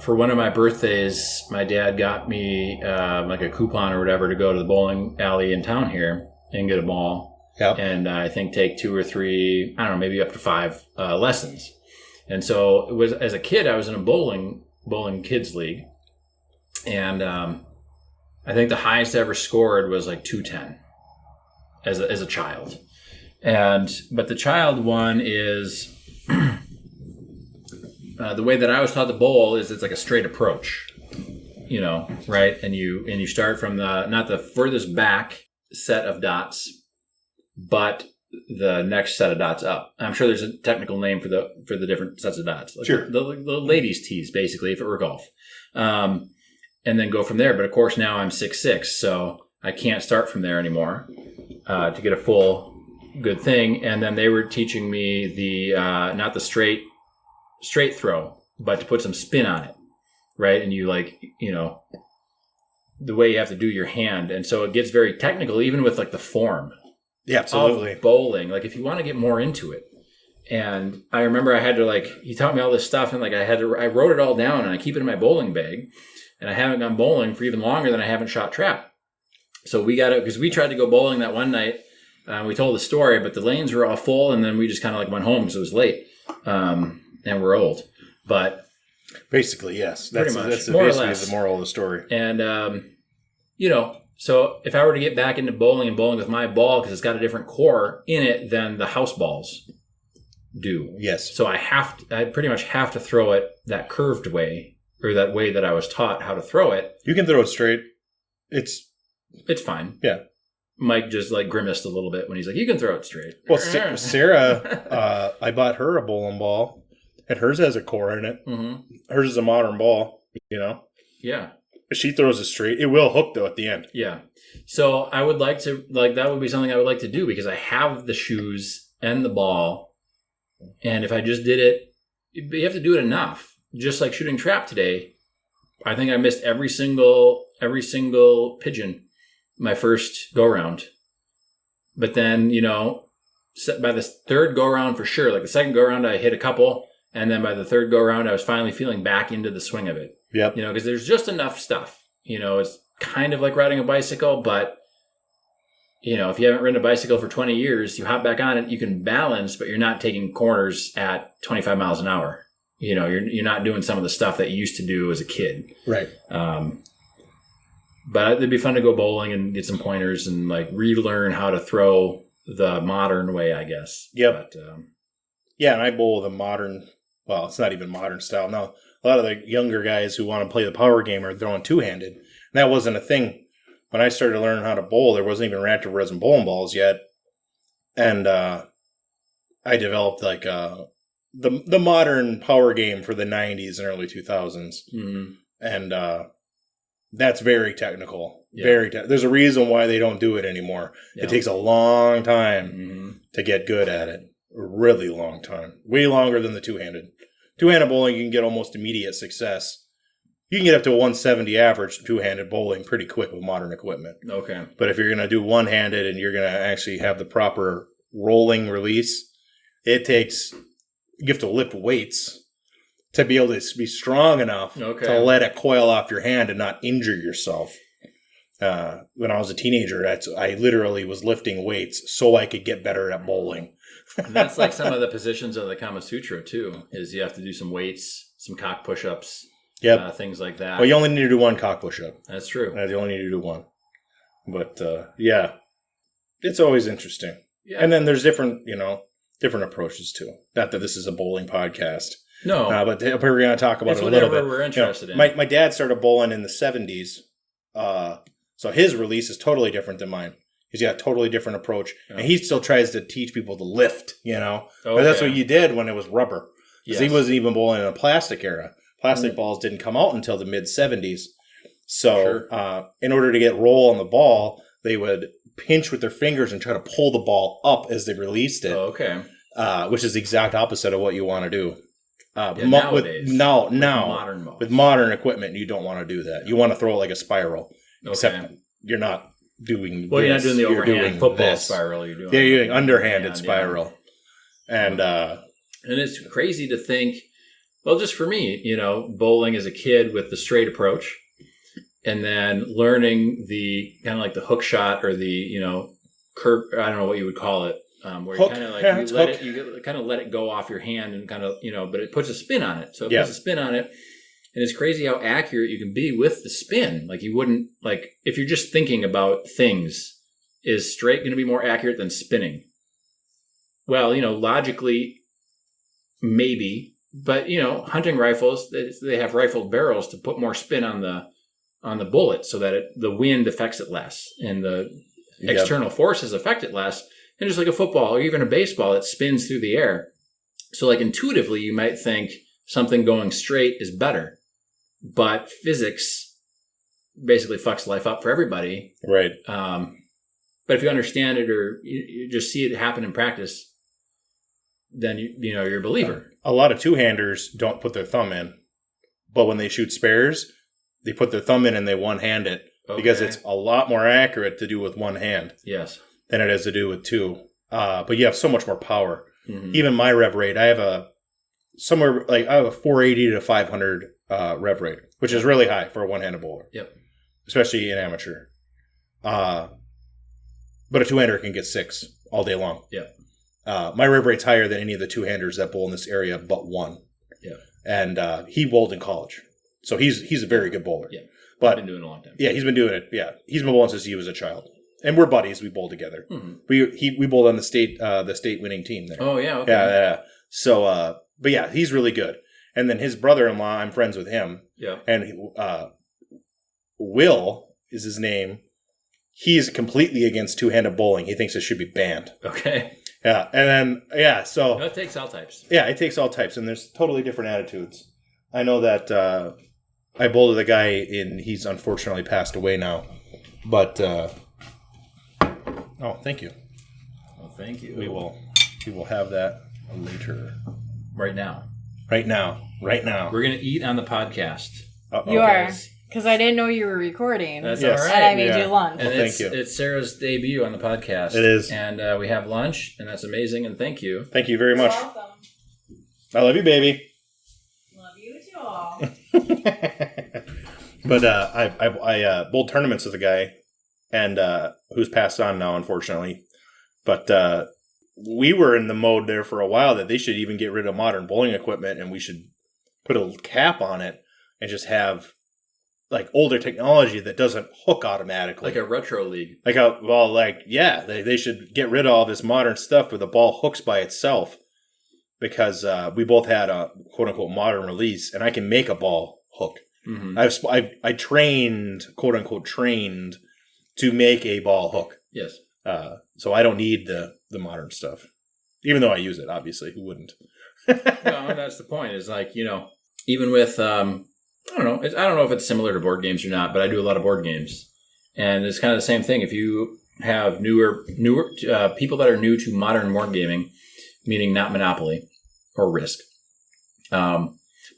for one of my birthdays, my dad got me like a coupon or whatever to go to the bowling alley in town here and get a ball. Yep. And I think take 2 or 3, I don't know, maybe up to 5 lessons. And so it was, as a kid, I was in a bowling kids league. And I think the highest I ever scored was like 210 as a child. But the child one is the way that I was taught to bowl is it's like a straight approach, right? And you start from not the furthest back set of dots, but the next set of dots up. I'm sure there's a technical name for the different sets of dots. Like sure. The ladies' tees, basically, if it were golf. And then go from there. But of course, now I'm 6'6", so I can't start from there anymore to get a full good thing. And then they were teaching me the not the straight throw, but to put some spin on it, right? And you the way you have to do your hand. And so it gets very technical, even with like the form. Yeah, absolutely. Of bowling, like if you want to get more into it. And I remember I had to he taught me all this stuff, and I wrote it all down, and I keep it in my bowling bag, and I haven't gone bowling for even longer than I haven't shot trap. So we got it because we tried to go bowling that one night. We told the story, but the lanes were all full, and then we just kind of went home because it was late, and we're old. But basically, yes, that's pretty much, that's more basically or less the moral of the story. And so if I were to get back into bowling with my ball, because it's got a different core in it than the house balls do. Yes. So I pretty much have to throw it that curved way, or that way that I was taught how to throw it. You can throw it straight. It's fine. Yeah. Mike just grimaced a little bit when he's like, "You can throw it straight." Well, Sarah, I bought her a bowling ball, and hers has a core in it. Mm-hmm. Hers is a modern ball, Yeah. She throws it straight. It will hook, though, at the end. Yeah. So I would like to, that would be something I would like to do, because I have the shoes and the ball. And if I just did it, you have to do it enough. Just like shooting trap today, I think I missed every single pigeon my first go round. But then, by the third go round for sure, the second go round I hit a couple, and then by the third go round I was finally feeling back into the swing of it. Yep. Because there's just enough stuff. It's kind of like riding a bicycle, but if you haven't ridden a bicycle for 20 years, you hop back on it, you can balance, but you're not taking corners at 25 miles an hour. You're not doing some of the stuff that you used to do as a kid. Right. But it'd be fun to go bowling and get some pointers and relearn how to throw the modern way, I guess. Yep. But, yeah, and I bowl the modern. Well, it's not even modern style. No, a lot of the younger guys who want to play the power game are throwing two-handed. And that wasn't a thing. When I started learning how to bowl, there wasn't even reactive resin bowling balls yet. And I developed the modern power game for the 90s and early 2000s. Mm-hmm. And that's very technical. Yeah. There's a reason why they don't do it anymore. Yeah. It takes a long time to get good at it. A really long time. Way longer than the two-handed. Two-handed bowling, you can get almost immediate success. You can get up to a 170 average two-handed bowling pretty quick with modern equipment. Okay. But if you're going to do one-handed and you're going to actually have the proper rolling release, you have to lift weights to be able to be strong enough to let it coil off your hand and not injure yourself. When I was a teenager, I literally was lifting weights so I could get better at bowling. And that's like some of the positions of the Kama Sutra too, is you have to do some weights, some cock push-ups, things like that. Well, you only need to do one cock push-up. That's true. You only need to do one. But, yeah, it's always interesting. Yeah. And then there's different approaches too. Not that this is a bowling podcast. No. But we're going to talk about it a little bit. We're interested in. My dad started bowling in the 70s. So his release is totally different than mine. He's got a totally different approach. Oh. And he still tries to teach people to lift, But that's what you did when it was rubber. Because he wasn't even bowling in a plastic era. Plastic balls didn't come out until the mid-70s. So in order to get roll on the ball, they would pinch with their fingers and try to pull the ball up as they released it. Oh, okay. Which is the exact opposite of what you want to do. Nowadays. With modern equipment, you don't want to do that. You want to throw it like a spiral. Okay. Except you're not doing you're not doing the overhand football spiral. You're doing underhanded spiral. Yeah. And it's crazy to think, well, just for me, bowling as a kid with the straight approach, and then learning the kind of like the hook shot or the, curve, I don't know what you would call it, where hook. You kind of let it go off your hand and kind of, but it puts a spin on it. So it puts a spin on it. And it's crazy how accurate you can be with the spin. You wouldn't, if you're just thinking about things, is straight going to be more accurate than spinning? Well, logically, maybe, but hunting rifles, they have rifled barrels to put more spin on the bullet so that the wind affects it less and the external forces affect it less. And just like a football or even a baseball, it spins through the air. So like intuitively, you might think something going straight is better, but physics basically fucks life up for everybody. Right. But if you understand it or you just see it happen in practice, then you're a believer. A lot of two-handers don't put their thumb in, but when they shoot spares, they put their thumb in and they one-hand it because it's a lot more accurate to do with one hand. Yes. Than it is to do with two. But you have so much more power. Mm-hmm. Even my rev rate, I have a 480 to 500 rev rate, which is really high for a one-handed bowler. Yep. Especially in amateur. But a two-hander can get 6 all day long. Yep. My rev rate's higher than any of the two-handers that bowl in this area but one. Yeah. And he bowled in college. So he's a very good bowler. Yeah. But I've been doing it a long time. Yeah, he's been doing it. Yeah. He's been bowling since he was a child. And we're buddies. We bowl together. Mm-hmm. We bowled on the state winning team there. Oh yeah, okay. Yeah. So, but yeah, he's really good. And then his brother-in-law, I'm friends with him. Yeah. And Will is his name. He's completely against two-handed bowling. He thinks it should be banned. Okay. Yeah, and then so it takes all types. Yeah, it takes all types, and there's totally different attitudes. I know that I bowled with a guy, and he's unfortunately passed away now, but. Oh, thank you. Well, thank you. We will have that later. Right now. Right now. We're going to eat on the podcast. Uh-oh. You are. Because I didn't know you were recording. That's Yes. all right. And I made you lunch. And Well, thank you. It's Sarah's debut on the podcast. It is. And we have lunch, and that's amazing, and thank you. Thank you very much. You're welcome. I love you, baby. Love you too all. But I bowled tournaments with a guy, and who's passed on now, unfortunately. But we were in the mode there for a while that they should even get rid of modern bowling equipment, and we should put a cap on it and just have like older technology that doesn't hook automatically, Like a retro league. They should get rid of all this modern stuff where the ball hooks by itself, because we both had a quote unquote modern release, and I can make a ball hook. Mm-hmm. I trained, quote unquote trained, to make a ball hook. Yes. So I don't need the modern stuff, even though I use it. Obviously, who wouldn't? Well, that's the point. Is like, even with I don't know. I don't know if it's similar to board games or not, but I do a lot of board games, and it's kind of the same thing. If you have newer people that are new to modern board gaming, meaning not Monopoly or Risk, but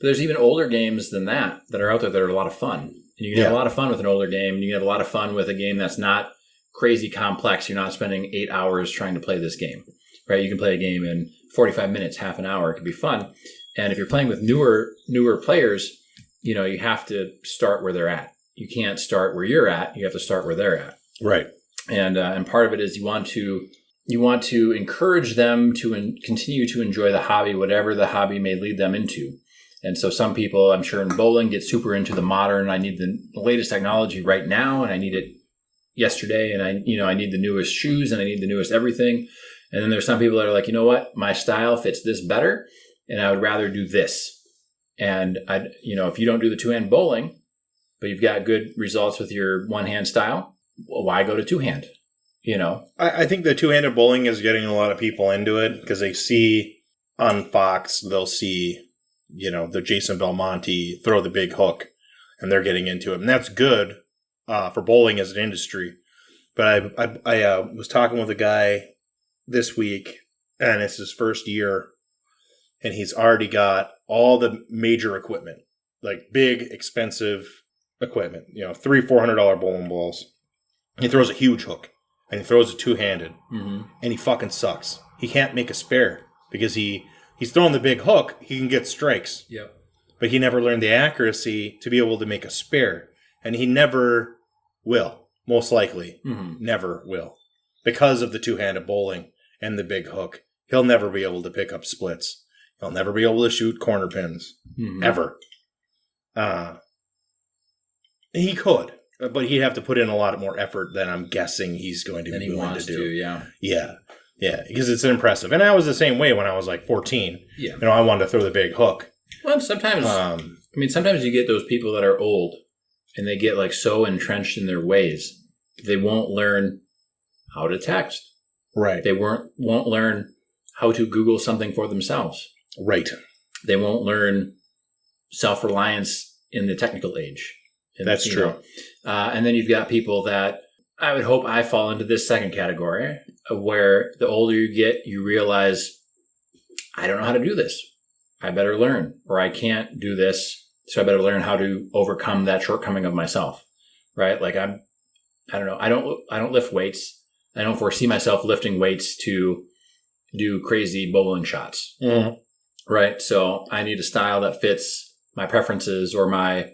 there's even older games than that are out there that are a lot of fun, and you can have a lot of fun with an older game. And you can have a lot of fun with a game that's not crazy complex. You're not spending 8 hours trying to play this game, right? You can play a game in 45 minutes, half an hour. It can be fun. And if you're playing with newer players, you have to start where they're at. You can't start where you're at. You have to start where they're at. Right. And part of it is you want to encourage them to continue to enjoy the hobby, whatever the hobby may lead them into. And so some people, I'm sure in bowling, get super into the modern. I need the latest technology right now, and I need it yesterday, and I need the newest shoes, and I need the newest everything. And then there's some people that are like, you know what, my style fits this better, and I would rather do this. And if you don't do the two-hand bowling, but you've got good results with your one-hand style, well, why go to two-hand? I think the two-handed bowling is getting a lot of people into it because they see on Fox, they'll see, the Jason Belmonte throw the big hook, and they're getting into it, and that's good for bowling as an industry. But I was talking with a guy this week, and it's his first year, and he's already got all the major equipment, like big, expensive equipment, $300-400 bowling balls. He throws a huge hook, and he throws it two-handed, and he fucking sucks. He can't make a spare because he's throwing the big hook. He can get strikes, but he never learned the accuracy to be able to make a spare, and he never will. Most likely, never will, because of the two-handed bowling and the big hook. He'll never be able to pick up splits. He'll never be able to shoot corner pins, ever. He could, but he'd have to put in a lot more effort than I'm guessing he's going to be willing to do. Yeah. Yeah, because it's impressive. And I was the same way when I was like 14. Yeah. I wanted to throw the big hook. Well, sometimes, sometimes you get those people that are old and they get like so entrenched in their ways, they won't learn how to text. Right. They won't learn how to Google something for themselves. Right. They won't learn self-reliance in the technical age. That's true. And then you've got people that I would hope I fall into this second category, where the older you get, you realize, I don't know how to do this. I better learn, or I can't do this. So I better learn how to overcome that shortcoming of myself. Right. Like I don't know. I don't lift weights. I don't foresee myself lifting weights to do crazy bowling shots. Mm-hmm. Right. So I need a style that fits my preferences or my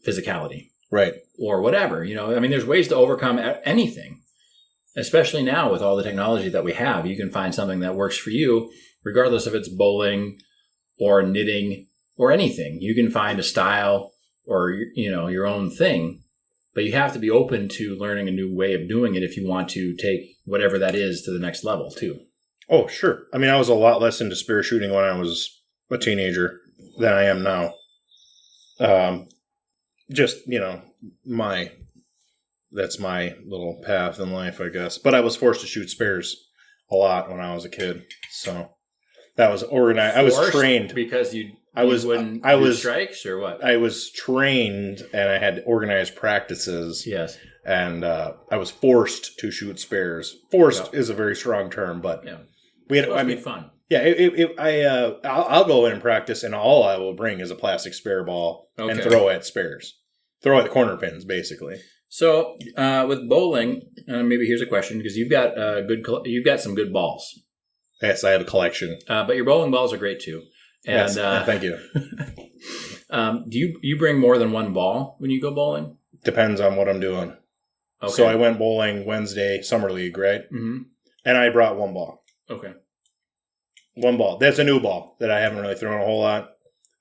physicality. Right. Or whatever, there's ways to overcome anything, especially now with all the technology that we have. You can find something that works for you, regardless if it's bowling or knitting or anything. You can find a style or, your own thing, but you have to be open to learning a new way of doing it if you want to take whatever that is to the next level too. Oh, sure. I was a lot less into spear shooting when I was a teenager than I am now. Just, that's my little path in life, I guess. But I was forced to shoot spares a lot when I was a kid. So that was organized. I was trained because you wouldn't do strikes or what? I was trained and I had organized practices. Yes. And I was forced to shoot spares. Forced is a very strong term, but we had, fun. Yeah, I'll go in and practice, and all I will bring is a plastic spare ball and throw at spares. Throw at the corner pins, basically. So with bowling, maybe here's a question, because you've got some good balls. Yes, I have a collection. But your bowling balls are great too. And, yes, thank you. Do you bring more than one ball when you go bowling? Depends on what I'm doing. Okay. So I went bowling Wednesday, Summer League, right? Mm-hmm. And I brought one ball. Okay. One ball. That's a new ball that I haven't really thrown a whole lot.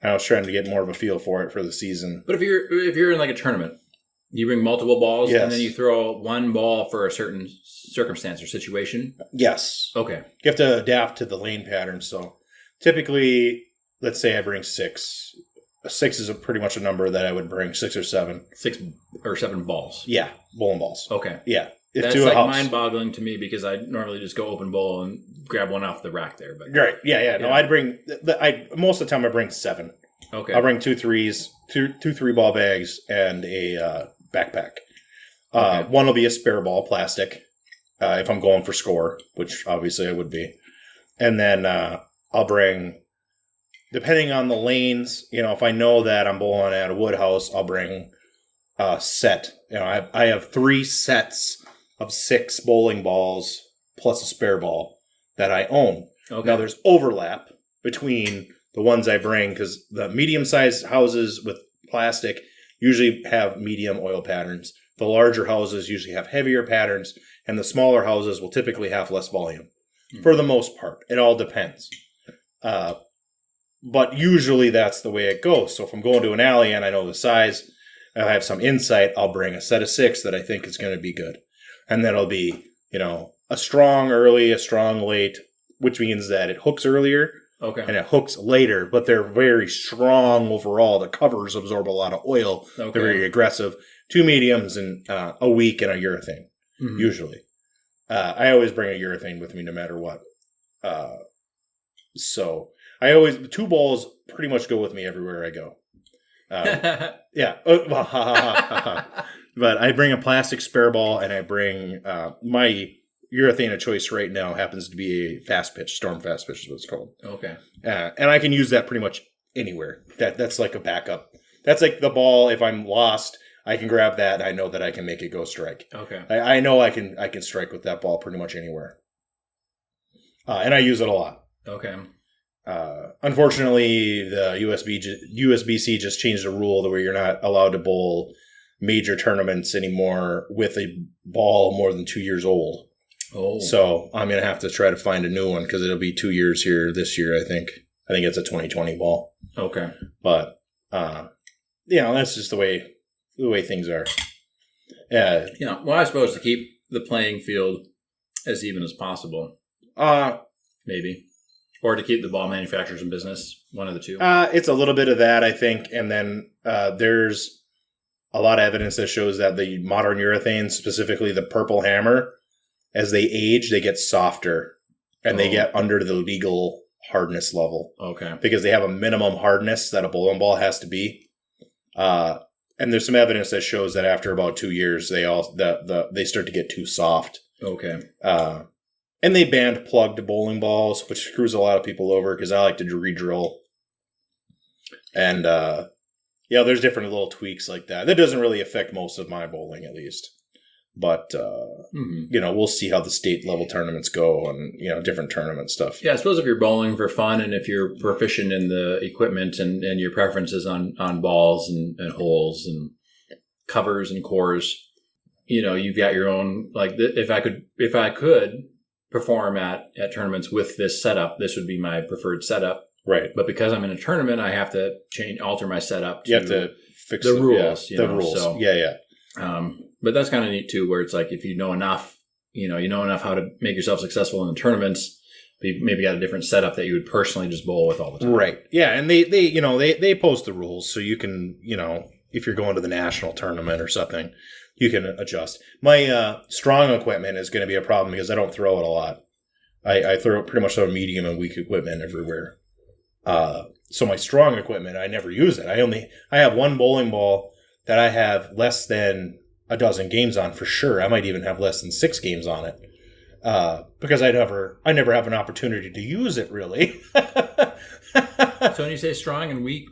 I was trying to get more of a feel for it for the season. But if you're in like a tournament, you bring multiple balls, yes, and then you throw one ball for a certain circumstance or situation? Yes. Okay. You have to adapt to the lane pattern. So typically, let's say I bring 6. 6 is pretty much a number that I would bring, 6 or 7. 6 or 7 balls. Yeah, bowling balls. Okay. Yeah. That's like mind-boggling to me because I normally just go open bowl and grab one off the rack there. But right. Yeah. No, I'd bring. Most of the time I bring 7. Okay. I'll bring 2 3s, two 3-ball bags, and a backpack. One will be a spare ball, plastic, if I'm going for score, which obviously I would be. And then I'll bring, depending on the lanes, if I know that I'm bowling at a wood house, I'll bring a set. I have 3 sets of 6 bowling balls plus a spare ball that I own. Okay. Now there's overlap between the ones I bring because the medium-sized houses with plastic usually have medium oil patterns. The larger houses usually have heavier patterns, and the smaller houses will typically have less volume. Mm-hmm. For the most part. It all depends. But usually that's the way it goes. So if I'm going to an alley and I know the size, I have some insight, I'll bring a set of 6 that I think is going to be good. And that'll be, a strong early, a strong late, which means that it hooks earlier. Okay. And it hooks later, but they're very strong overall. The covers absorb a lot of oil. Okay. They're very aggressive. 2 mediums and a weak and a urethane, usually. I always bring a urethane with me no matter what. So I always, 2 balls pretty much go with me everywhere I go. Yeah. But I bring a plastic spare ball and I bring my urethane of choice right now happens to be a fast pitch, storm fast pitch is what it's called. Okay. And I can use that pretty much anywhere. That's like a backup. That's like the ball. If I'm lost, I can grab that and I know that I can make it go strike. Okay. I know I can strike with that ball pretty much anywhere. And I use it a lot. Okay. Unfortunately, the USBC just changed the rule where you're not allowed to bowl major tournaments anymore with a ball more than 2 years old. Oh. So I'm going to have to try to find a new one because it'll be 2 years here this year, I think. I think it's a 2020 ball. Okay. But, that's just the way things are. Yeah. Well, I suppose to keep the playing field as even as possible, maybe. Or to keep the ball manufacturers in business, one of the two. It's a little bit of that, I think. And then there's a lot of evidence that shows that the modern urethanes, specifically the purple hammer, as they age, they get softer and they get under the legal hardness level. Okay. Because they have a minimum hardness that a bowling ball has to be. And there's some evidence that shows that after about 2 years, they start to get too soft. Okay. And they banned plugged bowling balls, which screws a lot of people over because I like to re-drill. And, there's different little tweaks like that. That doesn't really affect most of my bowling, at least. But, we'll see how the state level tournaments go and, different tournament stuff. Yeah, I suppose if you're bowling for fun and if you're proficient in the equipment and your preferences on balls and holes and covers and cores, you've got your own, like, if I could perform at tournaments with this setup, this would be my preferred setup. Right. But because I'm in a tournament, I have to alter my setup to, you have to fix the rules. The rules. So, yeah. But that's kind of neat too, where it's like if you know enough how to make yourself successful in the tournaments, but you've maybe got a different setup that you would personally just bowl with all the time. Right. Yeah, and they post the rules so you can, if you're going to the national tournament or something, you can adjust. My strong equipment is going to be a problem because I don't throw it a lot. I pretty much throw medium and weak equipment everywhere. So my strong equipment, I never use it. I have one bowling ball that I have less than a dozen games on for sure. I might even have less than 6 games on it. Because I never have an opportunity to use it really. So when you say strong and weak,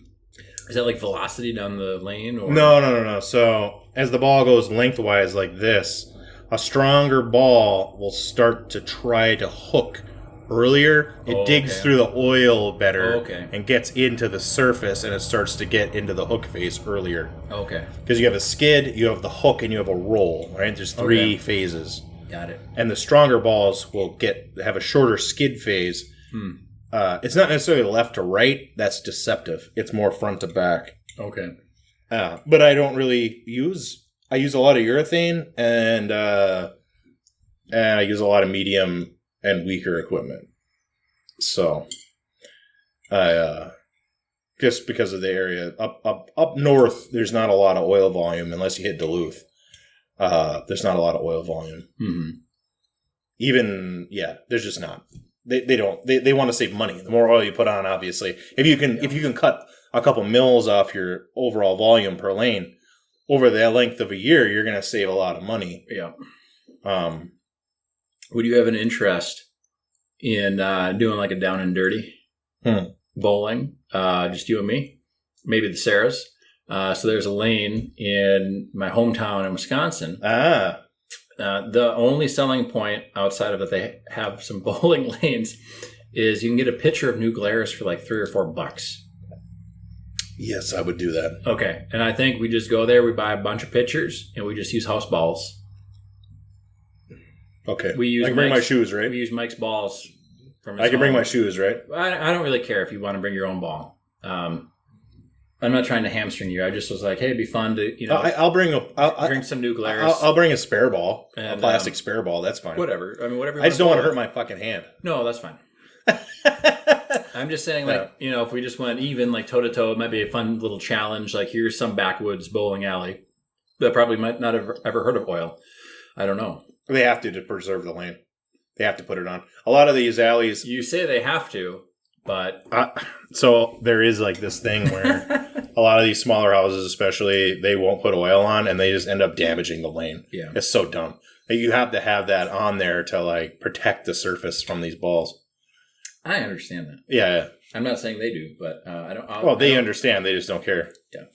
is that like velocity down the lane? Or? No. So as the ball goes lengthwise like this, a stronger ball will start to try to hook earlier. It digs through the oil better and gets into the surface, and it starts to get into the hook phase earlier. Okay. Because you have a skid, you have the hook, and you have a roll, right? There's 3 phases. Got it. And the stronger balls will have a shorter skid phase. It's not necessarily left to right. That's deceptive. It's more front to back. Okay. But I don't really I use a lot of urethane and I use a lot of medium and weaker equipment. So, just because of the area up north, there's not a lot of oil volume unless you hit Duluth. There's not a lot of oil volume. Mm-hmm. There's just not. They want to save money. The more oil you put on, obviously, if you can cut a couple mils off your overall volume per lane over the length of a year, you're going to save a lot of money. Yeah. Would you have an interest in doing like a down and dirty bowling? Just you and me, maybe the Sarahs. So there's a lane in my hometown in Wisconsin. The only selling point outside of that they have some bowling lanes is you can get a pitcher of new Glarus for like $3 or $4. Yes, I would do that. Okay. And I think we just go there, we buy a bunch of pitchers, and we just use house balls. Okay. I can bring my shoes, right? We use Mike's balls from his I can bring home. my shoes, right? I don't really care if you want to bring your own ball. I'm not trying to hamstring you. I just was like, hey, it'd be fun to, I'll bring bring some new Glarus. I'll bring a spare ball, And, a plastic spare ball. That's fine. Whatever. I mean, whatever. I just don't want to hurt my fucking hand. No, that's fine. I'm just saying, like, if we just went even, like, toe-to-toe, it might be a fun little challenge. Like, here's some backwoods bowling alley that probably might not have ever heard of oil. I don't know. They have to preserve the lane. They have to put it on. A lot of these alleys... You say they have to, but... So there is, like, this thing where a lot of these smaller houses, especially, they won't put oil on, and they just end up damaging the lane. Yeah. It's so dumb. You have to have that on there to, like, protect the surface from these balls. I understand that. Yeah. I'm not saying they do, but I don't... Well, they understand. They just don't care. Yeah.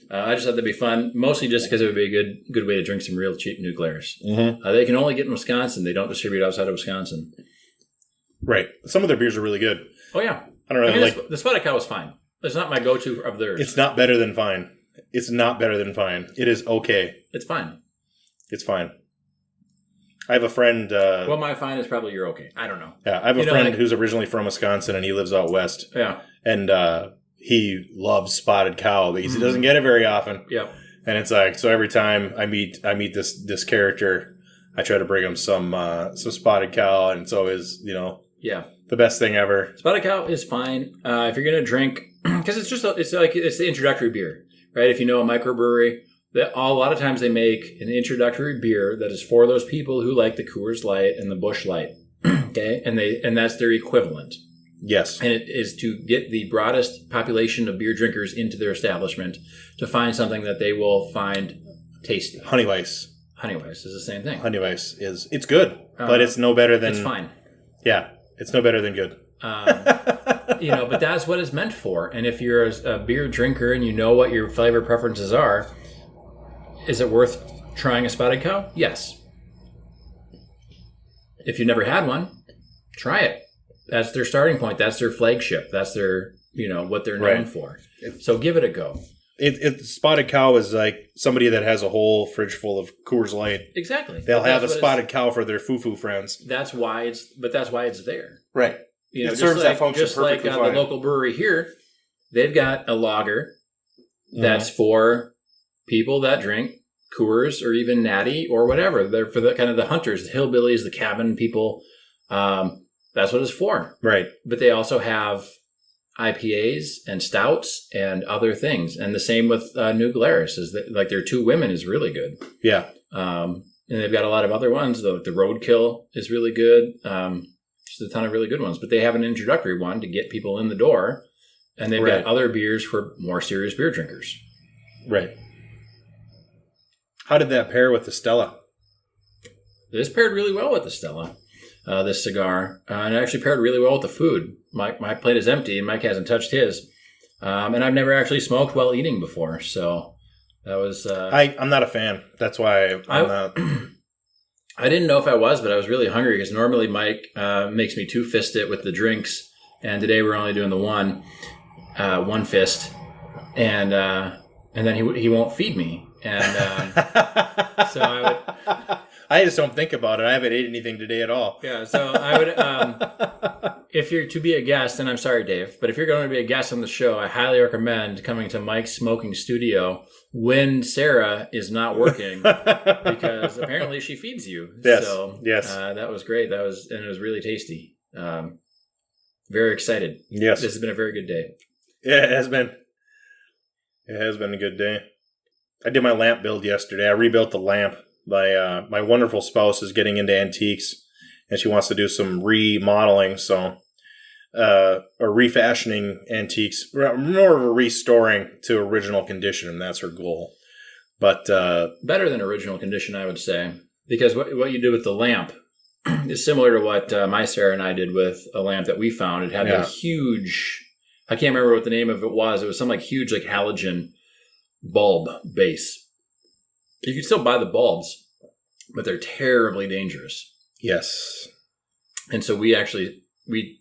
I just thought that'd be fun, mostly just because it would be a good way to drink some real cheap new Glarus. Mm-hmm. They can only get in Wisconsin. They don't distribute outside of Wisconsin. Right. Some of their beers are really good. Oh, yeah. I don't really like... The Spotted Cow is fine. It's not my go-to of theirs. It's not better than fine. It's not better than fine. It is okay. It's fine. It's fine. I have a friend... well, my fine is probably you're okay. I don't know. Yeah, I have a friend who's originally from Wisconsin, and he lives out west. Yeah. And he loves Spotted Cow, because he doesn't get it very often. Yep. And it's like, so every time I meet this character, I try to bring them some spotted cow, and it's always, Yeah. the best thing ever. Spotted cow is fine. If you're going to drink, because it's the introductory beer, right? If you know a microbrewery, a lot of times they make an introductory beer that is for those people who like the Coors Light and the Busch Light. Okay. And that's their equivalent. Yes. And it is to get the broadest population of beer drinkers into their establishment to find something that they will find tasty. Honey Weiss. Honey Weiss is the same thing. Honey Weiss it's good, but it's no better than... It's fine. Yeah. It's no better than good. But that's what it's meant for. And if you're a beer drinker and you know what your flavor preferences are, is it worth trying a spotted cow? Yes. If you've never had one, try it. That's their starting point. That's their flagship. That's their, what they're known for. So give it a go. Spotted cow is like somebody that has a whole fridge full of Coors Light. Exactly. They'll have a spotted cow for their foo-foo friends. That's why it's there. Right. It serves that function just like perfectly fine. The local brewery here, they've got a lager that's for people that drink Coors or even Natty or whatever. They're for the kind of the hunters, the hillbillies, the cabin people. That's what it's for. Right. But they also have IPAs and stouts and other things. And the same with New Glarus. Is that, like, their Two Women is really good. Yeah. And they've got a lot of other ones. The Roadkill is really good. Just a ton of really good ones. But they have an introductory one to get people in the door. And they've got other beers for more serious beer drinkers. Right. How did that pair with the Stella? This paired really well with the Stella, this cigar. And it actually paired really well with the food. My plate is empty and Mike hasn't touched his. And I've never actually smoked while eating before. So that was... I'm not a fan. That's why I'm not... I didn't know if I was, but I was really hungry because normally Mike makes me two-fist it with the drinks. And today we're only doing the one fist. And then he won't feed me. And so I would... I just don't think about it. I haven't ate anything today at all. Yeah, so I would... if you're to be a guest, and I'm sorry, Dave, but if you're going to be a guest on the show, I highly recommend coming to Mike's smoking studio when Sarah is not working, because apparently she feeds you. Yes, so, yes. That was great. And it was really tasty. Very excited. Yes. This has been a very good day. Yeah, it has been. It has been a good day. I did my lamp build yesterday. I rebuilt the lamp. My wonderful spouse is getting into antiques, and she wants to do some remodeling, or refashioning antiques, more of a restoring to original condition, and that's her goal. But better than original condition, I would say, because what you did with the lamp is similar to what my Sarah and I did with a lamp that we found. It had a huge, I can't remember what the name of it was. It was some huge halogen bulb base. You can still buy the bulbs, but they're terribly dangerous. Yes. And so we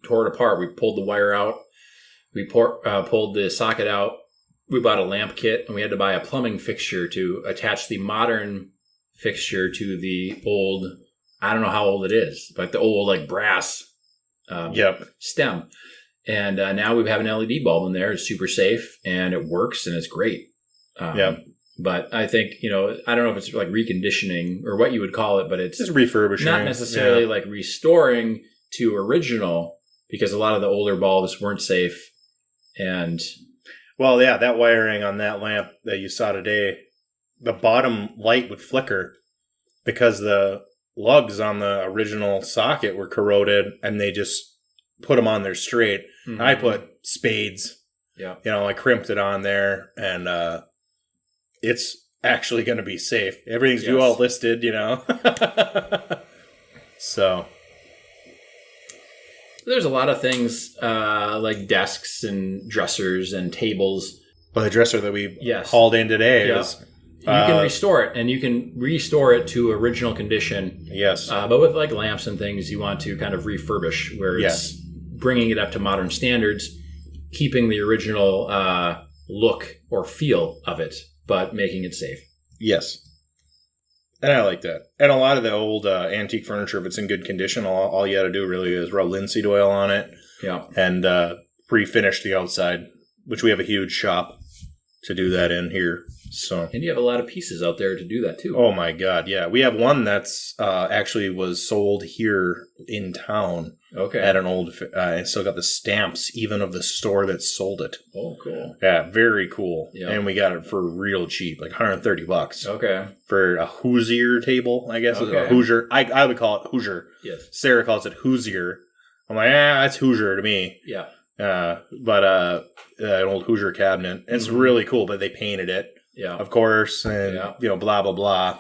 tore it apart. We pulled the wire out. We pulled the socket out. We bought a lamp kit, and we had to buy a plumbing fixture to attach the modern fixture to the old, I don't know how old it is, but the old brass stem. And now we have an LED bulb in there. It's super safe, and it works, and it's great. But I think, I don't know if it's reconditioning or what you would call it, but it's just refurbishing. Not necessarily restoring to original, because a lot of the older bulbs weren't safe. And well, yeah, that wiring on that lamp that you saw today, the bottom light would flicker because the lugs on the original socket were corroded, and they just put them on there straight. Mm-hmm. I put spades. Yeah. I crimped it on there, and it's actually going to be safe. Everything's UL listed, So there's a lot of things like desks and dressers and tables. Well, the dresser that we hauled in today is... You can restore it, and you can restore it to original condition. Yes. But with lamps and things, you want to kind of refurbish, where it's bringing it up to modern standards, keeping the original look or feel of it, but making it safe. Yes. And I like that. And a lot of the old antique furniture, if it's in good condition, all you got to do really is rub linseed oil on it. Yeah. And pre-finish the outside, which we have a huge shop. to do that in here. So, And you have a lot of pieces out there to do that too. oh my God, yeah, we have one that's actually was sold here in town Okay. at an old. I still got the stamps even of the store that sold it. Oh, cool. Yeah, very cool. Yeah. And we got it for real cheap, like $130 Okay. for a Hoosier table, I guess. Okay. A Hoosier. I would call it Hoosier. Yes. Sarah calls it Hoosier. I'm like, that's Hoosier to me. Yeah. But an old Hoosier cabinet. It's really cool, but they painted it, Yeah. of course, and blah blah blah.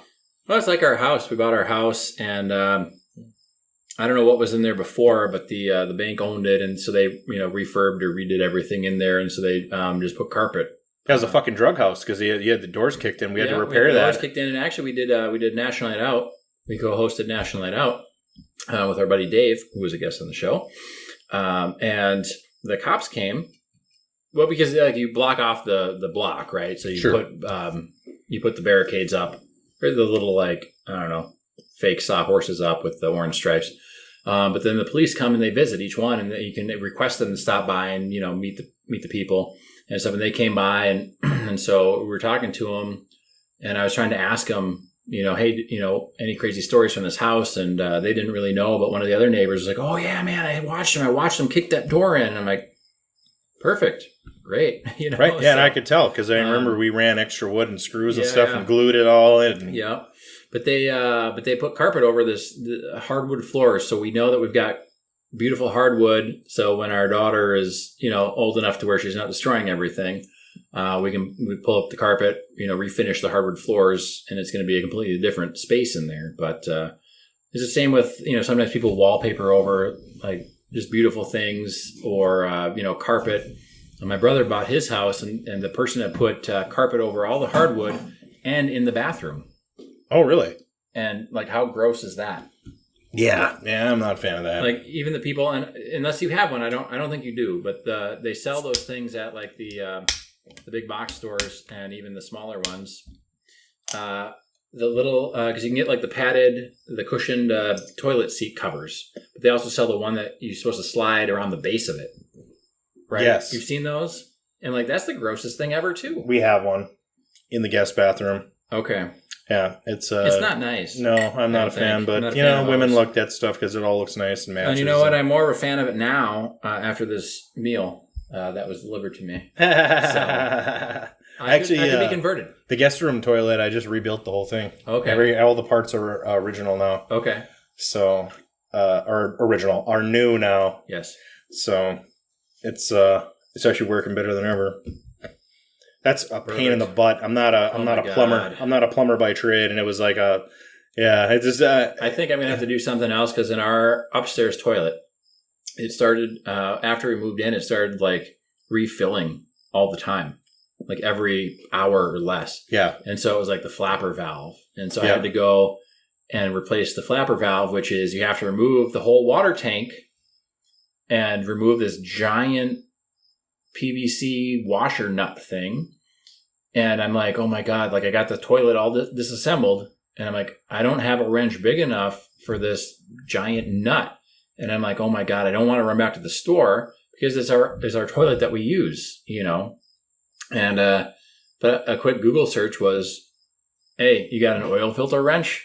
Well, it's like our house. We bought our house, and I don't know what was in there before, but the bank owned it, and so they refurbed or redid everything in there, and so they just put carpet. That was a fucking drug house because you had the doors kicked in. We had to repair we had the that. doors kicked in, and actually we did National Night Out. We co-hosted National Night Out with our buddy Dave, who was a guest on the show, and the cops came. Well, because you block off the block, right? So you put the barricades up, or the little fake sawhorses up with the orange stripes. But then the police come and they visit each one, and you can request them to stop by and meet the people and stuff. And they came by, and and so we were talking to them, and I was trying to ask them, hey, any crazy stories from this house, and they didn't really know. But one of the other neighbors was like, oh yeah, man, I watched them kick that door in. And I'm like, perfect, great, right? Yeah, so, and I could tell because I remember we ran extra wood and screws and stuff and glued it all in. Yeah. But they put carpet over the hardwood floors, so we know that we've got beautiful hardwood. So when our daughter is old enough to where she's not destroying everything, we pull up the carpet, refinish the hardwood floors, and it's going to be a completely different space in there. But it's the same with sometimes people wallpaper over like just beautiful things or carpet. And my brother bought his house, and the person had put carpet over all the hardwood and in the bathroom. Oh, really? And how gross is that? Yeah, I'm not a fan of that. Like even the people, and unless you have one, I don't think you do. But they sell those things at like the big box stores and even the smaller ones. The little because you can get like the cushioned toilet seat covers, but they also sell the one that you're supposed to slide around the base of it. Right? Yes, you've seen those, and that's the grossest thing ever too. We have one in the guest bathroom. Okay. Yeah, it's not nice. No, I'm not a fan, but women look at stuff because it all looks nice and matches. And you know what? I'm more of a fan of it now after this meal that was delivered to me. So I could be converted. The guest room toilet, I just rebuilt the whole thing. Okay, all the parts are original now. Okay, so are new now. Yes. So it's actually working better than ever. That's a pain in the butt. I'm not a plumber. I'm not a plumber by trade, and it was like it just. I think I'm gonna have to do something else because in our upstairs toilet, it started after we moved in. It started refilling all the time, like every hour or less. Yeah, and so it was like the flapper valve, and so I had to go and replace the flapper valve, which is you have to remove the whole water tank and remove this giant PVC washer nut thing. And I'm like, oh my God, I got the toilet all disassembled. And I'm like, I don't have a wrench big enough for this giant nut. And I'm like, oh my God, I don't want to run back to the store because it's our toilet that we use, And but a quick Google search was, hey, you got an oil filter wrench?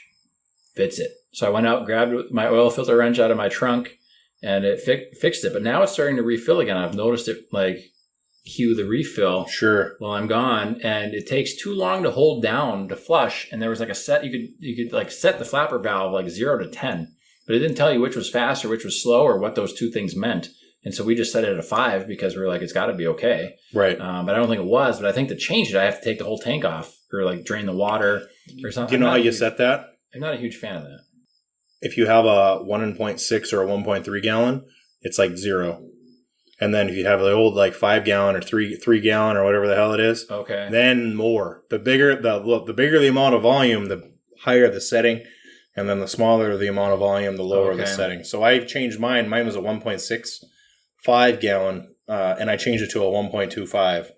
Fits it. So I went out, grabbed my oil filter wrench out of my trunk, and it fixed it. But now it's starting to refill again. I've noticed it cue the refill while I'm gone, and it takes too long to hold down to flush. And there was a set you could set the flapper valve 0 to 10, but it didn't tell you which was fast or which was slow or what those two things meant. And so we just set it at a 5 because we were like, it's got to be okay, right? But I don't think it was. But I think to change it, I have to take the whole tank off or drain the water or something. Do you know how you set that? I'm not a huge fan of that. If you have a 1.6 or a 1.3 gallon, it's 0. And then if you have the old 5 gallon or 3 gallon or whatever the hell it is, okay, then more. The bigger the amount of volume, the higher the setting, and then the smaller the amount of volume, the lower the setting. So I changed mine. Mine was a 1.65 gallon, and I changed it to a 1.25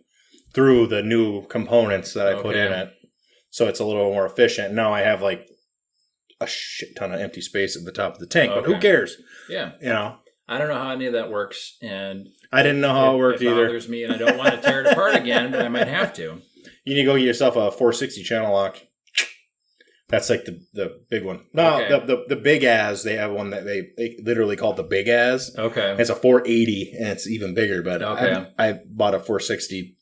through the new components that I put in it. So it's a little more efficient. Now I have a shit ton of empty space at the top of the tank, but who cares? Yeah, I don't know how any of that works, and I didn't know how it worked It either. bothers me, and I don't want to tear it apart again, but I might have to. You need to go get yourself a 460 channel lock. That's like the big one. No, Okay. the big as, they have one that they literally call it the big as. Okay. It's a 480, and it's even bigger. But Okay. I bought a 460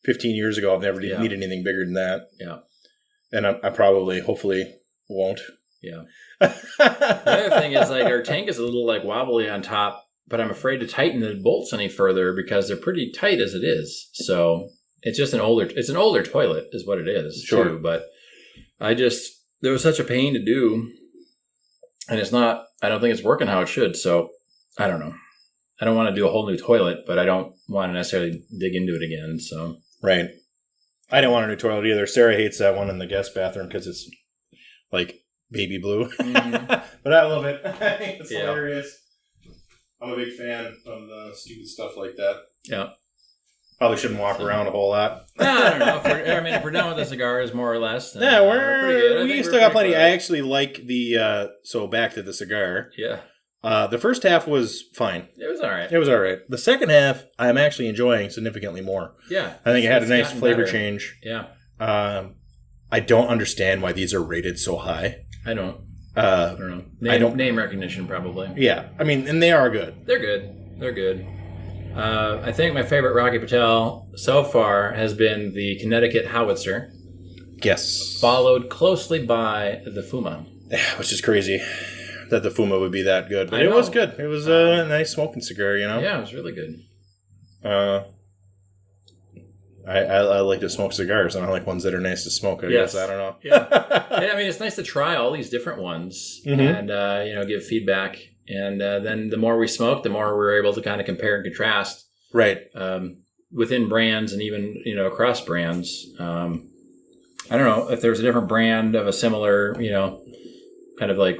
15 years ago. I've never Yeah. needed anything bigger than that. Yeah. And I probably, hopefully, won't. Yeah. The other thing is, like, our tank is a little, like, wobbly on top, but I'm afraid to tighten the bolts any further because they're pretty tight as it is. So it's just an older toilet is what it is, Sure. too. But there was such a pain to do, and I don't think it's working how it should. So I don't know. I don't want to do a whole new toilet, but I don't want to necessarily dig into it again. So Right. I didn't want a new toilet either. Sarah hates that one in the guest bathroom because it's like baby blue. Mhm. But I love it. It's Yeah. hilarious. I'm a big fan of the stupid stuff like that. yeah. Probably shouldn't walk around a whole lot. I don't know. If we're done with the cigars, more or less. Then, Yeah, pretty good. I we think still we're got pretty plenty. close. I actually like the, so back to the cigar. Yeah. The first half was fine. It was all right. It was all right. The second half, I'm actually enjoying significantly more. Yeah. I think it had a It's nice gotten flavor better. change. Yeah. I don't understand why these are rated so high. I don't Uh, know. Name recognition, probably. yeah, I mean, and they are good. They're good. I think my favorite Rocky Patel so far has been the Connecticut Howitzer, Yes. followed closely by the Fuma. Which is crazy that the Fuma would be that good. But I it was know. good. It was a nice smoking cigar, you know? Yeah, it was really good. I like to smoke cigars, and I like ones that are nice to smoke, I Yes. guess. I don't know. Yeah. Yeah, I mean, it's nice to try all these different ones Mhm. and give feedback. And then the more we smoke, the more we're able to kind of compare and contrast Right. within brands and even across brands. I don't know if there's a different brand of a similar kind of like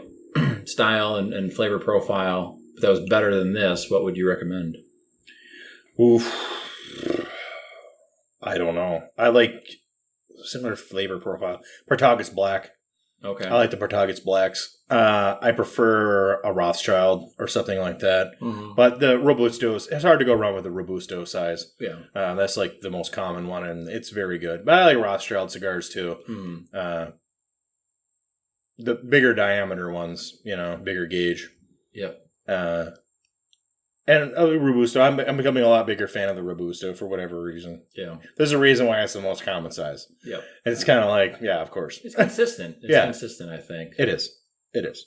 style and flavor profile that was better than this. What would you recommend? Oof. I don't know. I like similar flavor profile. Partagas Black. Okay. I like the Partagas Blacks. I prefer a Rothschild or something like that. Mhm. But the Robustos, it's hard to go wrong with the Robusto size. Yeah. That's like the most common one, and it's very good. But I like Rothschild cigars too. Mhm. The bigger diameter ones, bigger gauge. Yep. And Robusto, I'm becoming a lot bigger fan of the Robusto for whatever reason. Yeah. There's a reason why it's the most common size. Yep. And it's kind of like, yeah, of course. It's consistent. It's Yeah. consistent, I think. It is. It is.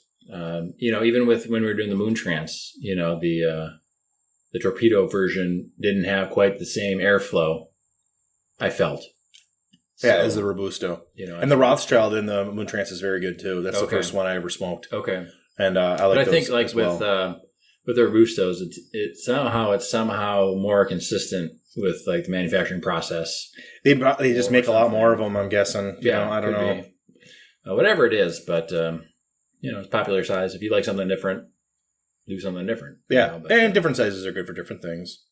Even with when we were doing the Moon Trance, the torpedo version didn't have quite the same airflow. I felt. Yeah, as the Robusto. And the Rothschild in the Moon Trance is very good too. That's the Okay. first one I ever smoked. Okay. And I But like I those think like as well. with the Robustos, it's somehow more consistent with like the manufacturing process. They just or make a lot something. more of them, I'm guessing. I don't could know. be. Whatever it is, but it's popular size. If you like something different, do something different. Yeah, But, and different sizes are good for different things.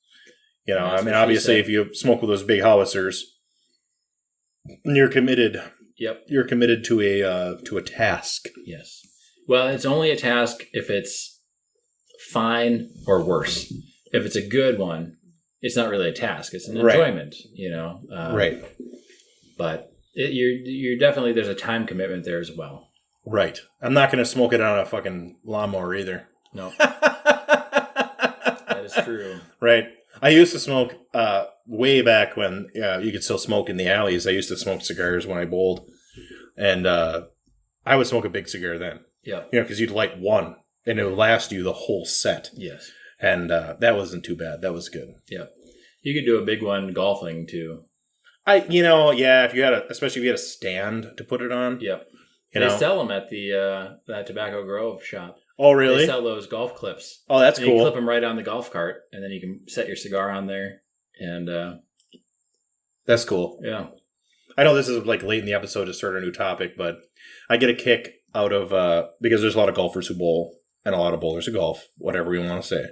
That's I mean, what she obviously, said. if you smoke with those big howitzers, you're committed. Yep. You're committed to a task. Yes. Well, it's only a task if it's fine or worse. If it's a good one, it's not really a task. It's an Right. enjoyment, Right. But you're definitely, there's a time commitment there as well. Right. I'm not going to smoke it on a fucking lawnmower either. No, that is true. Right. I used to smoke way back when you could still smoke in the alleys. I used to smoke cigars when I bowled. And I would smoke a big cigar then. Yeah. Because you'd light one and it would last you the whole set. Yes. And that wasn't too bad. That was good. Yeah. You could do a big one golfing too. If you had especially if you had a stand to put it on. Yep. They sell them at the that Tobacco Grove shop. Oh, really? They sell those golf clips. Oh, that's And cool. You clip them right on the golf cart, and then you can set your cigar on there. And That's cool. yeah. I know this is like late in the episode to start a new topic, but I get a kick out of because there's a lot of golfers who bowl and a lot of bowlers who golf, whatever we want to say.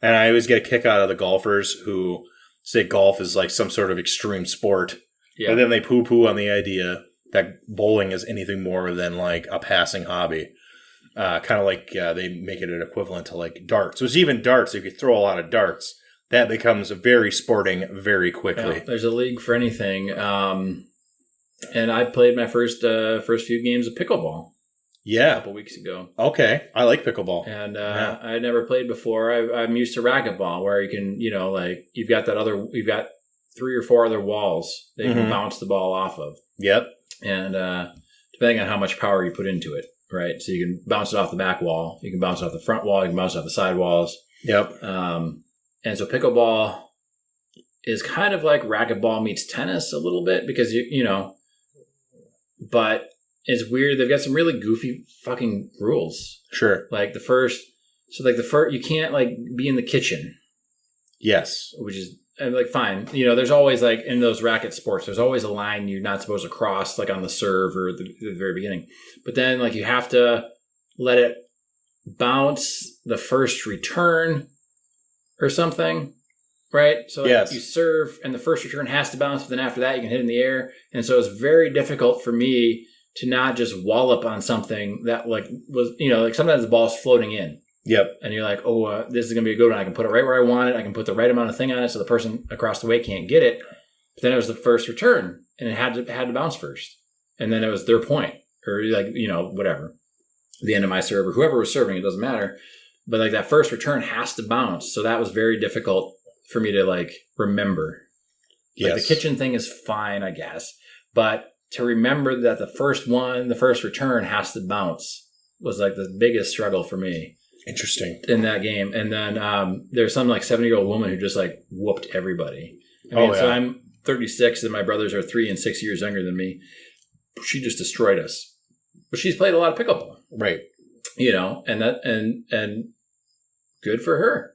And I always get a kick out of the golfers who say golf is like some sort of extreme sport. Yeah. And then they poo-poo on the idea that bowling is anything more than like a passing hobby. kind of like they make it an equivalent to like darts. So it's even darts. If you throw a lot of darts, that becomes very sporting very quickly. Yeah, there's a league for anything. And I played my first few games of pickleball a Yeah. couple weeks ago. Okay. I like pickleball. And Yeah. I had never played before. I'm used to racquetball, where you can, like you've got 3 or 4 other walls that you can Mhm. bounce the ball off of. Yep. And depending on how much power you put into it, right? So you can bounce it off the back wall, you can bounce it off the front wall, you can bounce it off the side walls. Yep. And so pickleball is kind of like racquetball meets tennis a little bit, because but it's weird. They've got some really goofy fucking rules. Sure. Like the first, you can't like be in the kitchen, Yes. which is like fine. There's always like in those racket sports, there's always a line you're not supposed to cross, like on the serve or the very beginning. But then like you have to let it bounce the first return or something, right? So like Yes. you serve and the first return has to bounce, but then after that you can hit in the air. And so it's very difficult for me to not just wallop on something that like was, like sometimes the ball's floating in. Yep. And you're like, oh, this is going to be a good one. I can put it right where I want it. I can put the right amount of thing on it so the person across the way can't get it. But then it was the first return, and it had to bounce first. And then it was their point, or like, whatever. The end of my serve, or whoever was serving, it doesn't matter. But like that first return has to bounce. So that was very difficult for me to like remember. Like Yes. the kitchen thing is fine, I guess. But to remember that the first return has to bounce was like the biggest struggle for me. Interesting. In that game. And then there's some like 70-year-old woman who just like whooped everybody. So I'm 36 and my brothers are 3 and 6 years younger than me. She just destroyed us. But she's played a lot of pickleball. Right. And good for her.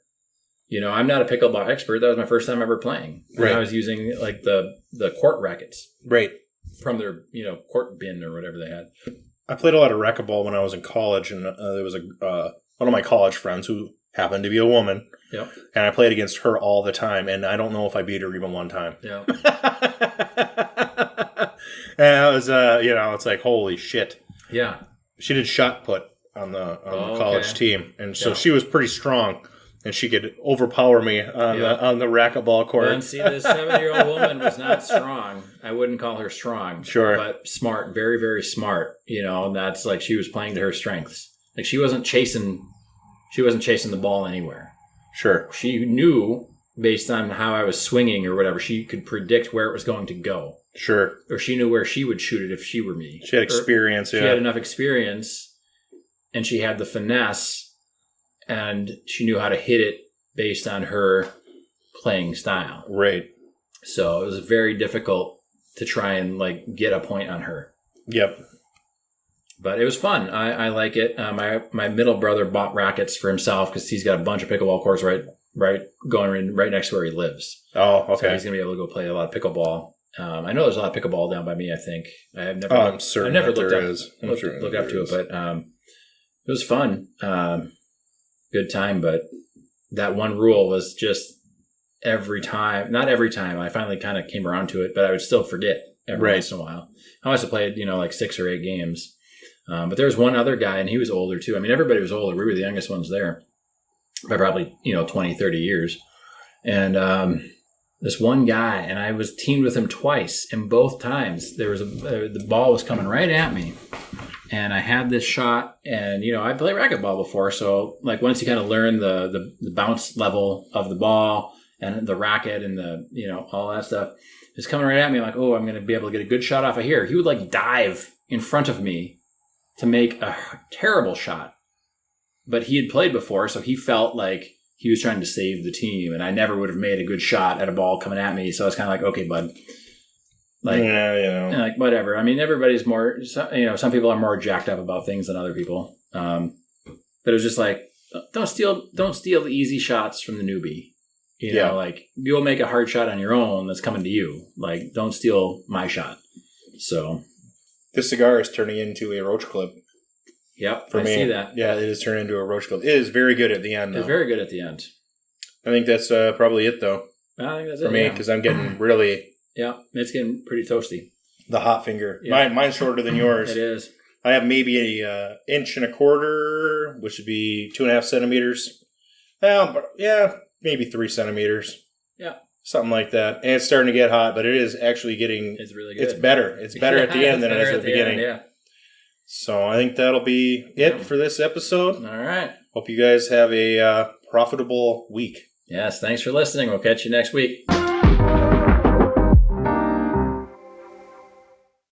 I'm not a pickleball expert. That was my first time ever playing. And Right. I was using like the court rackets Right. from their court bin or whatever they had. I played a lot of racquetball when I was in college, and there was one of my college friends who happened to be a woman. Yep. And I played against her all the time, and I don't know if I beat her even one time. Yeah. And I was, it's like, holy shit. Yeah. She did shot put on the college team, and so Yeah. she was pretty strong, and she could overpower me on the racquetball court. Well, and see, this 7-year-old woman was not strong. I wouldn't call her strong. Sure. But smart, very, very smart, and that's like she was playing to her strengths. Like she wasn't chasing the ball anywhere. Sure. She knew based on how I was swinging or whatever, she could predict where it was going to go. Sure. Or she knew where she would shoot it if she were me. She had experience, She had enough experience, and she had the finesse, and she knew how to hit it based on her playing style. Right. So it was very difficult to try and like get a point on her. Yep. But it was fun. I like it. My middle brother bought rackets for himself because he's got a bunch of pickleball courts right going right next to where he lives. Oh, okay. So he's gonna be able to go play a lot of pickleball. I know there's a lot of pickleball down by me. I think I've never. I'm certain I've never that looked there up, is. I'm looked, certain looked that up there to is. it, but it was fun. Good time, but that one rule was just every time. Not every time. I finally kind of came around to it, but I would still forget every once in a while. I must have played, like 6 or 8 games. But there was one other guy, and he was older too. I mean, everybody was older. We were the youngest ones there by probably, 20, 30 years. And this one guy, and I was teamed with him twice, and both times there was the ball was coming right at me. And I had this shot, and, I played racquetball before. So, like, once you kind of learn the bounce level of the ball and the racket and all that stuff, it's coming right at me. I'm like, oh, I'm going to be able to get a good shot off of here. He would, like, dive in front of me to make a terrible shot. But he had played before, so he felt like he was trying to save the team, and I never would have made a good shot at a ball coming at me. So I was kind of like, okay, bud. Like, yeah, like whatever. I mean, everybody's more, some people are more jacked up about things than other people. But it was just like, don't steal the easy shots from the newbie. Like you'll make a hard shot on your own that's coming to you. Like, don't steal my shot. So this cigar is turning into a roach clip. Yep, For me, I see that. Yeah, it is turning into a roach clip. It is very good at the end, though. It's very good at the end. I think that's probably it, though, I think that's for it, me, yeah. because I'm getting really Yeah, it's getting pretty toasty. the hot finger. Yeah. Mine's shorter than yours. It is. I have maybe a inch and a quarter, which would be 2.5 centimeters. Well, but yeah, maybe 3 centimeters. Yeah. Something like that. And it's starting to get hot, but it is actually getting... It's really good. It's better. It's better at the end than it is at the beginning. Yeah. So I think that'll be it for this episode. All right. Hope you guys have a profitable week. Yes, thanks for listening. We'll catch you next week.